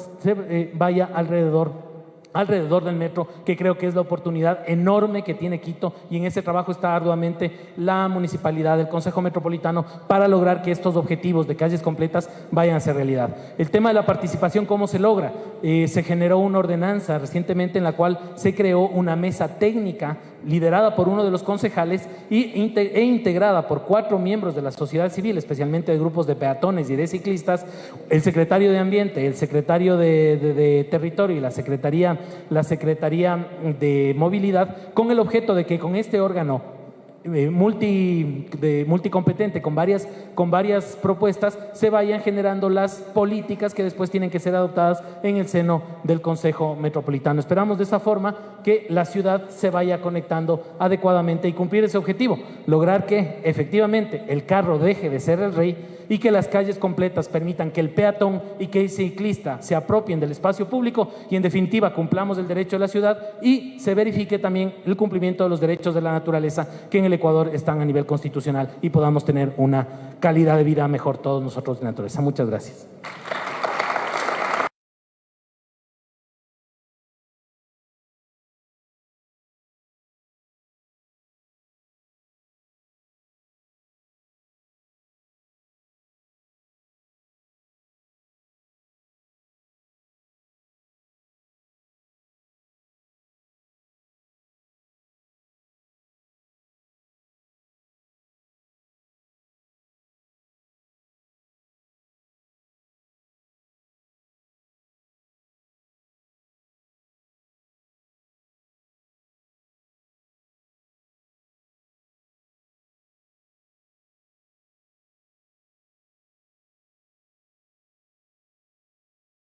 S7: vaya alrededor del metro, que creo que es la oportunidad enorme que tiene Quito, y en ese trabajo está arduamente la municipalidad, el Consejo Metropolitano, para lograr que estos objetivos de calles completas vayan a ser realidad. El tema de la participación, ¿cómo se logra? Se generó una ordenanza recientemente en la cual se creó una mesa técnica liderada por uno de los concejales e integrada por 4 miembros de la sociedad civil, especialmente de grupos de peatones y de ciclistas, el secretario de Ambiente, el secretario de Territorio y la Secretaría de Movilidad, con el objeto de que con este órgano multicompetente con varias propuestas se vayan generando las políticas que después tienen que ser adoptadas en el seno del Consejo Metropolitano. Esperamos de esa forma que la ciudad se vaya conectando adecuadamente y cumplir ese objetivo, lograr que efectivamente el carro deje de ser el rey y que las calles completas permitan que el peatón y que el ciclista se apropien del espacio público y en definitiva cumplamos el derecho de la ciudad y se verifique también el cumplimiento de los derechos de la naturaleza que en el Ecuador están a nivel constitucional y podamos tener una calidad de vida mejor todos nosotros de naturaleza. Muchas gracias.